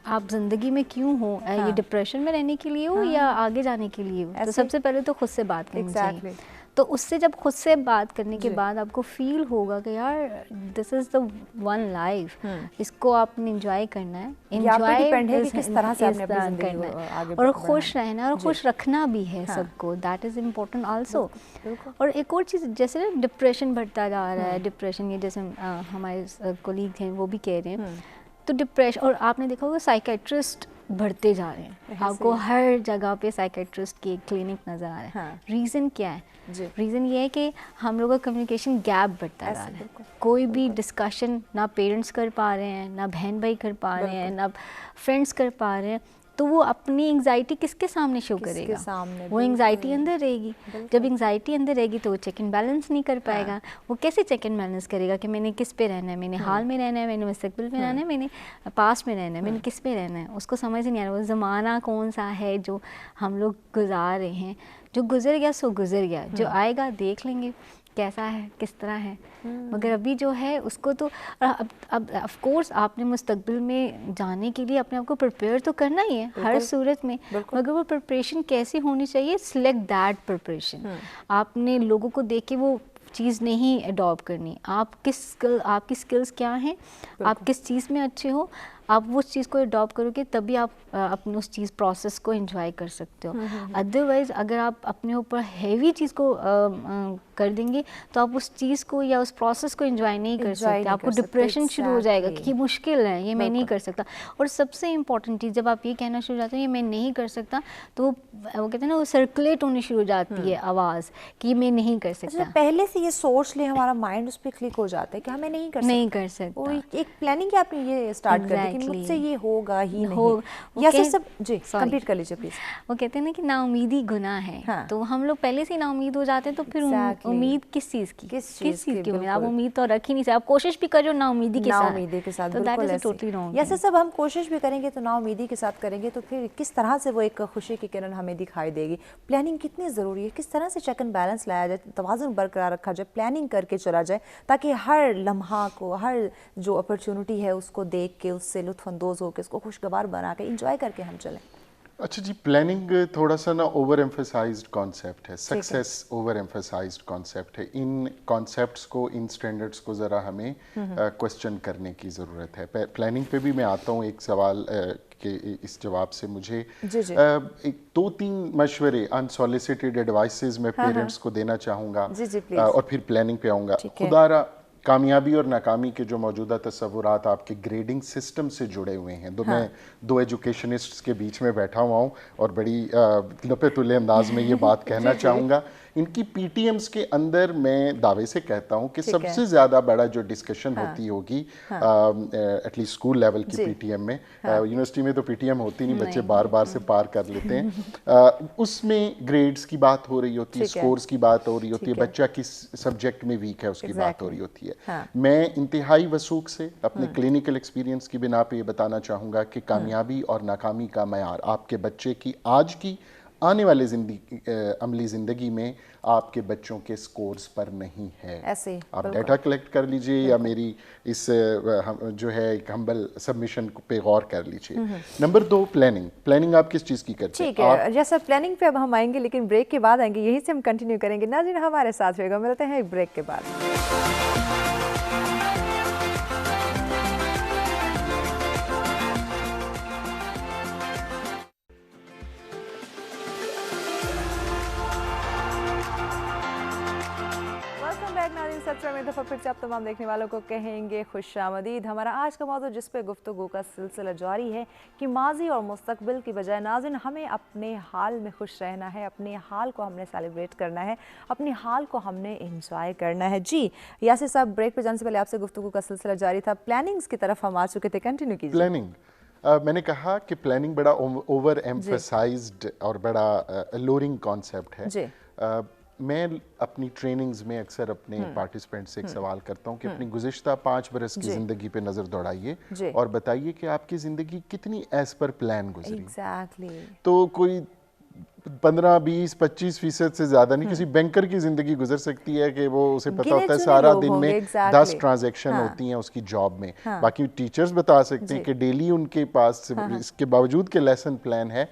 आप ज़िंदगी में क्यों हो, ये डिप्रेशन में रहने के लिए हो या आगे जाने के लिए हो, तो सबसे पहले तो खुद से बात करनी चाहिए। तो उससे जब खुद से बात करने के बाद आपको फील होगा कि यार this is the one life, इसको आपने एंजॉय करना है, एंजॉय किस तरह से आपने अपनी जिंदगी आगे और खुश रहना है और खुश रखना भी है सबको, दैट इज़ इम्पोर्टेंट आल्सो। और एक और चीज़, जैसे ना डिप्रेशन बढ़ता जा रहा है, डिप्रेशन ये जैसे हमारे कोलीग हैं वो भी कह रहे हैं, तो डिप्रेशन, और आपने देखा होगा साइकेट्रिस्ट बढ़ते जा रहे हैं, आपको हर जगह पे साइकेट्रिस्ट की क्लिनिक नज़र आ रहा है। रीज़न क्या है? रीज़न ये है कि हम लोगों का कम्युनिकेशन गैप बढ़ता जा रहा है, कोई भी डिस्कशन ना पेरेंट्स कर पा रहे हैं, ना बहन भाई कर पा रहे हैं, ना फ्रेंड्स कर पा रहे हैं, तो वो अपनी एंग्जाइटी किसके सामने शो करेगा? वो एंग्जाइटी अंदर रहेगी। जब एंग्जाइटी अंदर रहेगी तो वो चेक एंड बैलेंस नहीं कर पाएगा। वो कैसे चेक एंड बैलेंस करेगा कि मैंने किस पे रहना है, मैंने हाल में रहना है, मैंने मुस्तकबिल में रहना है, मैंने पास्ट में रहना है, मैंने किस पे रहना है? उसको समझ नहीं आ रहा वो ज़माना कौन सा है जो हम लोग गुजार रहे हैं। जो गुजर गया सो गुजर गया, जो आएगा देख लेंगे कैसा है, किस तरह है, मगर अभी जो है उसको तो अब ऑफ कोर्स आपने मुस्तकबिल में जाने के लिए अपने आप को प्रिपेयर तो करना ही है हर सूरत में, मगर वो प्रिपरेशन कैसी होनी चाहिए, सिलेक्ट दैट प्रिपरेशन। आपने लोगों को देख के वो चीज़ नहीं अडॉप्ट करनी, आपकी स्किल्स क्या हैं, आप किस चीज़ में अच्छे हो, आप उस चीज़ को अडॉप्ट करोगे तभी आप अपने उस चीज़ प्रोसेस को एंजॉय कर सकते हो। अदरवाइज़ अगर आप अपने ऊपर हैवी चीज़ को कर देंगे तो आप उस चीज़ को या उस प्रोसेस को एंजॉय नहीं कर सकते, आपको डिप्रेशन शुरू हो जाएगा कि ये मुश्किल है, ये मैं नहीं कर सकता। और सबसे इम्पॉर्टेंट चीज़, जब आप ये कहना शुरू हो जाते हो ये मैं नहीं कर सकता, तो वो कहते हैं ना, वो सर्कुलेट होनी शुरू हो जाती है आवाज़ कि मैं नहीं कर सकता। पहले से ये सोच ले, हमारा माइंड उस पर क्लिक हो जाता है कि हमें नहीं कर सकता। एक प्लानिंग आपने ये स्टार्ट कर दी कि मुझसे ये होगा ही नहीं, या फिर सब जी कंप्लीट कर लीजिए प्लीज। वो कहते हैं ना कि नाउमीदी गुनाह है, तो हम लोग पहले से नाउमीद हो जाते हैं, तो फिर उम्मीद किस चीज़ की, किस चीज़ की उम्मीद? आप उम्मीद तो रख ही नहीं सकते, आप कोशिश भी करो नाउमीदी के साथ, तो दैट इज टोटली रॉन्ग। जैसे सब हम कोशिश भी करेंगे तो नाउमीदी के साथ करेंगे तो फिर किस तरह से वो एक खुशी की किरण हमें दिखाई देगी? प्लानिंग कितनी ज़रूरी है, किस तरह से चेक एंड बैलेंस लाया जाए, तवाज़ुन बरकरार रखा जाए, प्लानिंग करके चला जाए, ताकि हर लम्हा को, हर जो अपॉर्चुनिटी है उसको देख के, उससे लुत्फ़अंदोज़ होकर, उसको खुशगवार बना के इंजॉय करके हम चलें। अच्छा जी, प्लानिंग थोड़ा सा ना ओवर एम्फेसाइज्ड कॉन्सेप्ट है, सक्सेस ओवर एम्फेसाइज्ड कॉन्सेप्ट है। इन कॉन्सेप्ट्स को, इन स्टैंडर्ड्स को ज़रा हमें क्वेश्चन करने की ज़रूरत है। प्लानिंग पे भी मैं आता हूँ एक सवाल के इस जवाब से मुझे एक 2-3 मशवरे अनसॉलिसिटेड एडवाइसेस मैं पेरेंट्स को देना चाहूँगा और फिर प्लानिंग पे आऊँगा। खुदारा कामयाबी और नाकामी के जो मौजूदा तस्वुरात आपके ग्रेडिंग सिस्टम से जुड़े हुए हैं, मैं 2 एजुकेशनिस्ट्स के बीच में बैठा हुआ हूँ और बड़ी लपे-तुले अंदाज में ये बात कहना चाहूँगा। इनकी पीटीएम्स के अंदर मैं दावे से कहता हूँ कि सबसे ज़्यादा बड़ा जो डिस्कशन होती होगी एटलीस्ट स्कूल लेवल की पीटीएम में, यूनिवर्सिटी में तो पीटीएम होती नहीं, बच्चे बार बार से पार कर लेते हैं, उसमें ग्रेड्स की बात हो रही होती है, स्कोर्स की बात हो रही होती है, बच्चा किस सब्जेक्ट में वीक है उसकी बात हो रही होती है। मैं इंतहाई वसूख से अपने क्लिनिकल एक्सपीरियंस की बिना पे ये बताना चाहूँगा कि कामयाबी और नाकामी का मयार आपके बच्चे की आज की आने वाले अमली ज़िंदगी में आपके बच्चों के स्कोर्स पर नहीं है। ऐसे आप डाटा कलेक्ट कर लीजिए या मेरी इस जो है एक हम्बल सबमिशन पे गौर कर लीजिए। नंबर 2, प्लानिंग आप किस चीज़ की करते हैं? ठीक है, जैसा प्लानिंग पे अब हम आएंगे, लेकिन ब्रेक के बाद आएंगे, यहीं से हम कंटिन्यू करेंगे। नाज़रीन हमारे साथ रहेगा, मिलते हैं एक ब्रेक के बाद। में दफ़ा फिर से आप तमाम देखने वालों को कहेंगे खुशामदीद। हमारा आज का मौजूद जिस पे गुफ्तगू का सिलसिला जारी है कि माजी और मुस्तकबिल की बजाय नाज़रीन हमें अपने हाल में खुश रहना है, अपने हाल को हमने सेलिब्रेट करना है, अपने हाल को हमने इंजॉय करना है। जी यासिर साहब, ब्रेक पे जाने से पहले आपसे गुफ्तगू का सिलसिला जारी था, प्लानिंग्स की तरफ हम आ चुके थे, कंटिन्यू कीजिए। प्लानिंग मैंने कहा कि प्लानिंग बड़ा ओवर एम्फसाइज्ड और बड़ा अलोरिंग कॉन्सेप्ट है। मैं अपनी ट्रेनिंग्स में अक्सर अपने पार्टिसिपेंट से एक सवाल करता हूँ कि अपनी गुज़िश्ता 5 बरस की ज़िंदगी पे नज़र दौड़ाइए और बताइए कि आपकी ज़िंदगी कितनी एज पर प्लान गुजरी। तो कोई 15-20-25% से ज़्यादा नहीं, किसी बैंकर की ज़िंदगी गुजर सकती है कि वो उसे पता होता है सारा दिन में 10 ट्रांजैक्शन होती हैं उसकी जॉब में। बाकी टीचर्स बता सकते हैं कि डेली उनके पास इसके बावजूद के लेसन प्लान है,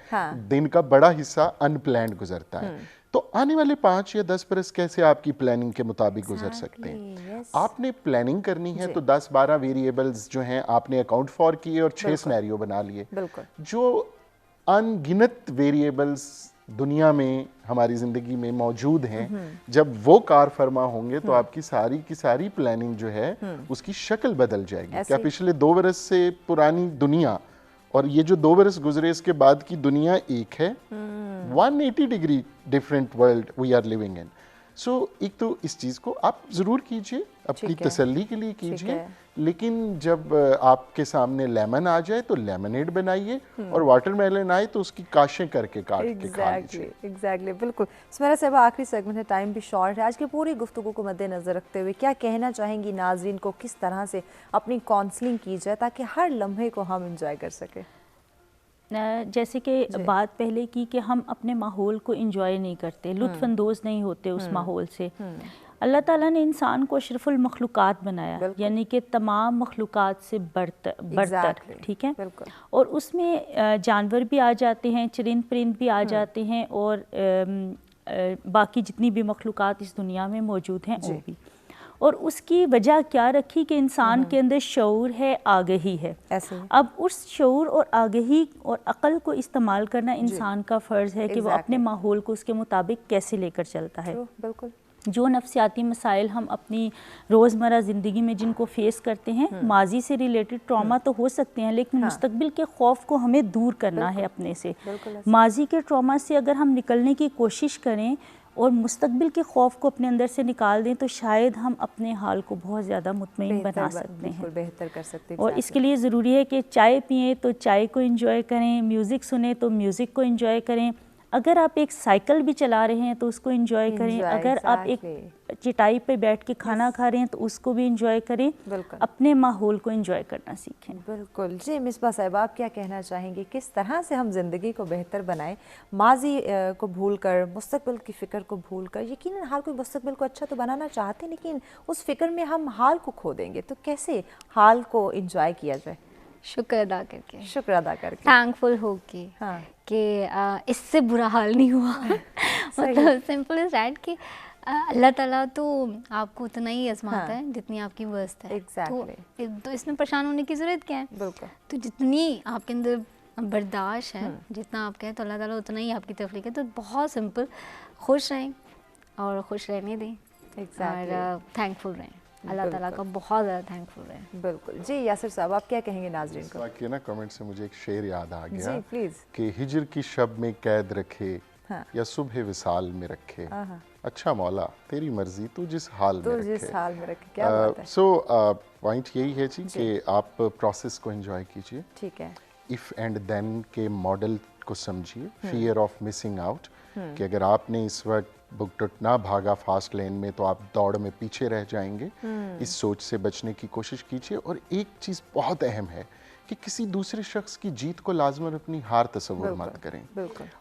दिन का बड़ा हिस्सा अनप्लान्ड गुजरता है। तो आने वाले 5 या 10 बरस कैसे आपकी प्लानिंग के मुताबिक गुजर सकते हैं? आपने प्लानिंग करनी है तो 10-12 वेरिएबल्स जो हैं आपने अकाउंट फॉर किए और 6 सिनेरियो बना लिए। जो अनगिनत वेरिएबल्स दुनिया में हमारी ज़िंदगी में मौजूद हैं, जब वो कार फरमा होंगे तो आपकी सारी की सारी प्लानिंग जो है उसकी शक्ल बदल जाएगी। क्या पिछले 2 बरस से पुरानी दुनिया और ये जो 2 बरस गुजरे इसके बाद की दुनिया एक है? 180 degree different world we are living in. So एक तो इस चीज़ को आप ज़रूर कीजिए, अपनी तसल्ली के लिए कीजिए, लेकिन जब आपके सामने लेमन आ जाए तो लेमनेड बनाइए और वाटरमेलन आए तो उसकी काशें करके काट के खा लीजिए। एग्जैक्टली, बिल्कुल। सुमेरा साहब, आखिरी सेगमेंट है, टाइम भी शॉर्ट है। आज की पूरी गुफ्तगू को मद्देनजर रखते हुए क्या कहना चाहेंगी नाजरीन को, किस तरह से अपनी काउंसलिंग की जाए ताकि हर लम्हे को हम इंजॉय कर सकें? जैसे कि बात पहले की कि हम अपने माहौल को इंजॉय नहीं करते, लुत्फ़अंदोज़ नहीं होते उस माहौल से। अल्लाह ताला ने इंसान को अशरफुल मखलूक़ात बनाया, यानी कि तमाम मखलूक़ात से बढ़तर, ठीक है। और उसमें जानवर भी आ जाते हैं, चरिंद परिंद भी आ जाते हैं और बाकी जितनी भी मखलूक़ात इस दुनिया में मौजूद हैं वो भी। और उसकी वजह क्या रखी कि इंसान के अंदर शऊर है, आगही है। अब उस शऊर और आगही और अक़ल को इस्तेमाल करना इंसान का फ़र्ज़ है कि वो अपने माहौल को उसके मुताबिक कैसे लेकर चलता है। बिल्कुल। जो नफ्सियाती मसाइल हम अपनी रोज़मर्रा ज़िंदगी में जिनको फेस करते हैं, माजी से रिलेटेड ट्रॉमा तो हो सकते हैं, लेकिन मुस्तकबिल के खौफ को हमें दूर करना है अपने से। माजी के ट्रॉमा से अगर हम निकलने की कोशिश करें और मुस्तकबिल के खौफ को अपने अंदर से निकाल दें तो शायद हम अपने हाल को बहुत ज़्यादा मुतमईन बना सकते हैं, बेहतर कर सकते हैं। और इसके लिए ज़रूरी है कि चाय पिएं तो चाय को एंजॉय करें, म्यूज़िक सुने तो म्यूज़िक को एंजॉय करें। अगर आप एक साइकिल भी चला रहे हैं तो उसको एंजॉय करें। अगर आप एक चटाई पे बैठ के खाना खा रहे हैं तो उसको भी एंजॉय करें। अपने माहौल को एंजॉय करना सीखें। बिल्कुल जी। मिसबा साहब, आप क्या कहना चाहेंगे, किस तरह से हम ज़िंदगी को बेहतर बनाएं, माजी को भूल कर, मुस्तकबिल की फ़िक्र को भूल कर? यकीनन हर कोई मुस्तकबिल को अच्छा तो बनाना चाहते हैं, लेकिन उस फिक्र में हम हाल को खो देंगे, तो कैसे हाल को एंजॉय किया जाए? शुक्र अदा करके, थैंकफुल हो के कि इससे बुरा हाल नहीं हुआ। मतलब सिंपल इज दैट कि अल्लाह ताला तो आपको उतना ही आजमाता है जितनी आपकी वर्स्ट है। तो इसमें परेशान होने की ज़रूरत क्या है? बिल्कुल। तो जितनी आपके अंदर बर्दाश्त है, जितना आप कहें तो अल्लाह ताला उतना ही आपकी तरफ लेके। तो बहुत सिंपल, खुश रहें और खुश रहने दें और थैंकफुल रहें, अल्लाह ताला का बहुत ज़्यादा थैंकफुल है। बिल्कुल जी। यासिर साहब, आप क्या कहेंगे नाज़रीन को? वाकई ना कमेंट से मुझे एक शेर याद आ गया जी, प्लीज़। कि हिजर की शब में कैद रखे या सुबह विसाल में रखे, अच्छा मौला तेरी मर्जी तू जिस हाल में रखे। क्या बात है। सो पॉइंट यही है जी कि आप प्रोसेस को एंजॉय कीजिए। ठीक है। इफ़ एंड देन के मॉडल को समझिए, फियर ऑफ मिसिंग आउट, कि अगर आपने इस वक्त बुकट ना भागा फास्ट लेन में तो आप दौड़ में पीछे रह जाएंगे। इस सोच से बचने की कोशिश कीजिए। और एक चीज़ बहुत अहम है कि किसी दूसरे शख्स की जीत को लाजमन अपनी हार तस्वुर मत करें।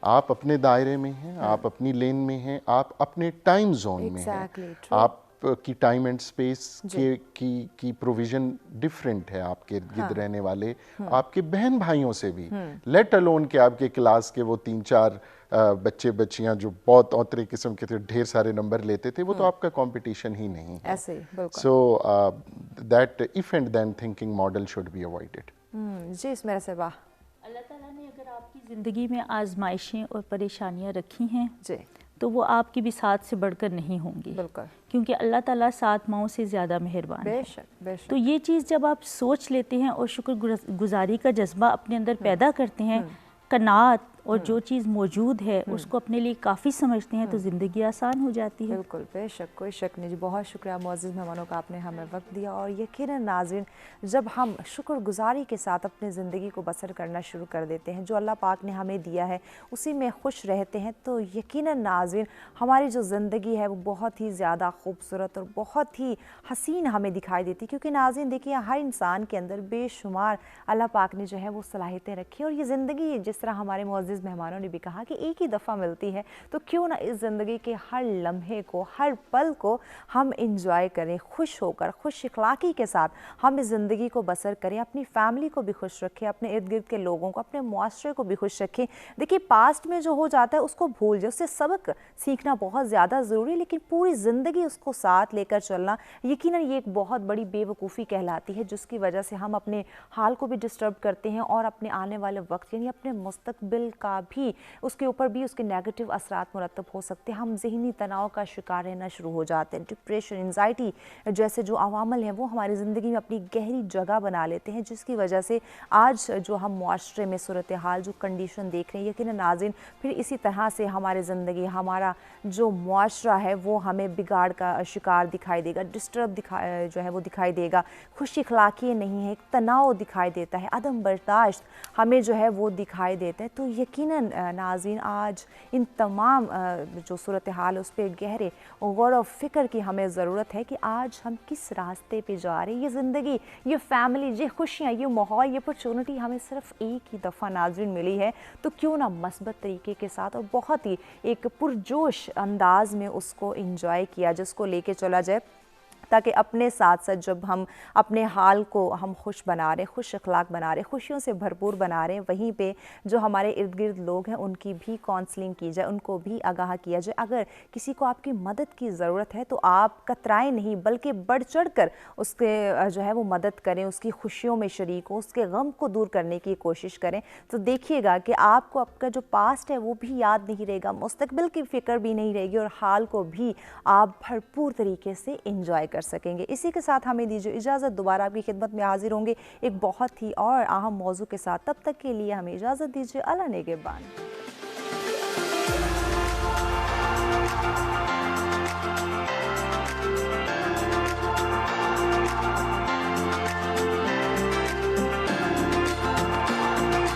आप अपने दायरे में हैं, आप अपनी लेन में हैं, आप अपने टाइम जोन में हैं। आप की टाइम एंड स्पेस की प्रोविजन डिफरेंट है आपके इर्द गिर्द रहने वाले आपके बहन भाइयों से भी। लेट अलोन के आपके क्लास के वो 3-4 बच्चे बच्चियां जो बहुत औतरे किस्म के थे, ढेर सारे नंबर लेते थे, वो तो आपका कंपटीशन ही नहीं है। So that if and then thinking model should be avoided. जी, इसमें अल्लाह ताला ने अगर आपकी ज़िंदगी में आजमाइशें और परेशानियां रखी हैं जी, तो वो आपकी भी साथ से बढ़कर नहीं होंगी। बिल्कुल। क्योंकि अल्लाह ताला 7 माओं से ज़्यादा मेहरबान है। बेशक। तो ये चीज़ जब आप सोच लेते हैं और शुक्रगुजारी का जज्बा अपने अंदर पैदा करते हैं, कनात और जो चीज़ मौजूद है उसको अपने लिए काफ़ी समझते हैं तो ज़िंदगी आसान हो जाती है। बिल्कुल, बेशक, कोई शक नहीं जी। बहुत शुक्रिया मुअज़्ज़िज़ मेहमानों का, आपने हमें वक्त दिया। और यकीनन नाज़रीन, जब हम शुक्रगुज़ारी के साथ अपनी ज़िंदगी को बसर करना शुरू कर देते हैं, जो अल्लाह पाक ने हमें दिया है उसी में खुश रहते हैं, तो यकीनन नाज़रीन हमारी जो ज़िंदगी है वो बहुत ही ज़्यादा खूबसूरत और बहुत ही हसीन हमें दिखाई देती है। क्योंकि नाज़रीन देखिए, हर इंसान के अंदर बेशुमार अल्लाह पाक ने जो है वो सलाहियतें रखी, और ये ज़िंदगी, जिस तरह हमारे मुअज़्ज़िज़ मेहमानों ने भी कहा कि एक ही दफ़ा मिलती है, तो क्यों ना इस ज़िंदगी के हर लम्हे को, हर पल को हम इंजॉय करें, खुश होकर, खुश इखलाक़ी के साथ हम इस ज़िंदगी को बसर करें, अपनी फैमिली को भी खुश रखें, अपने इर्द गिर्द के लोगों को, अपने मुआशरे को भी खुश रखें। देखिए, पास्ट में जो हो जाता है उसको भूल जाए, उससे सबक सीखना बहुत ज़्यादा ज़रूरी है, लेकिन पूरी ज़िंदगी उसको साथ लेकर चलना यकीनन ये एक बहुत बड़ी बेवकूफ़ी कहलाती है, जिसकी वजह से हम अपने हाल को भी डिस्टर्ब करते हैं और अपने आने वाले वक्त यानी अपने मुस्तकबिल का भी, उसके ऊपर भी उसके नेगेटिव असरात मुरतब हो सकते हैं। हम ज़हनी तनाव का शिकार रहना शुरू हो जाते हैं। डिप्रेशन, एंजाइटी जैसे जो अवामल हैं वो हमारी ज़िंदगी में अपनी गहरी जगह बना लेते हैं, जिसकी वजह से आज जो हम मुआशरे में सूरत हाल, जो कंडीशन देख रहे हैं, यकीनन नाज़रीन फिर इसी तरह से हमारी ज़िंदगी, हमारा जो मुआशरा है वो हमें बिगाड़ का शिकार दिखाई देगा, डिस्टर्ब जो है वो दिखाई देगा, खुश इखलाक़ी नहीं है, एक तनाव दिखाई देता है, अदम बर्दाश्त हमें जो है वो दिखाई देता है। तो यकीनन नाज़रीन आज इन तमाम जो सूरत हाल है उस पर गहरे गौर और फ़िक्र की हमें ज़रूरत है कि आज हम किस रास्ते पे जा रहे हैं। ये ज़िंदगी, ये फैमिली, ये खुशियाँ, ये माहौल, ये अपॉर्चुनिटी हमें सिर्फ एक ही दफ़ा नाज़रीन मिली है, तो क्यों ना मस्बत तरीके के साथ और बहुत ही एक पुरजोश अंदाज में उसको इंजॉय किया, जिसको लेके चला जाए, ताकि अपने साथ साथ जब हम अपने हाल को हम खुश बना रहे, खुश अखलाक बना रहे, खुशियों से भरपूर बना रहे, वहीं पे जो हमारे इर्द गिर्द लोग हैं उनकी भी काउंसलिंग की जाए, उनको भी आगाह किया जाए। अगर किसी को आपकी मदद की ज़रूरत है तो आप कतराएं नहीं, बल्कि बढ़ चढ़ कर उसके जो है वो मदद करें, उसकी खुशियों में शरीक हो, उसके गम को दूर करने की कोशिश करें। तो देखिएगा कि आपको आपका जो पास्ट है वो भी याद नहीं रहेगा, मुस्तकबिल की फ़िक्र भी नहीं रहेगी, और हाल को भी आप भरपूर तरीके से इंजॉय कर सकेंगे। इसी के साथ हमें दीजिए इजाज़त, दोबारा आपकी खिदमत में हाजिर होंगे एक बहुत ही और अहम मौजू के साथ। तब तक के लिए हमें इजाज़त दीजिए। अल्लाह नेगेबान।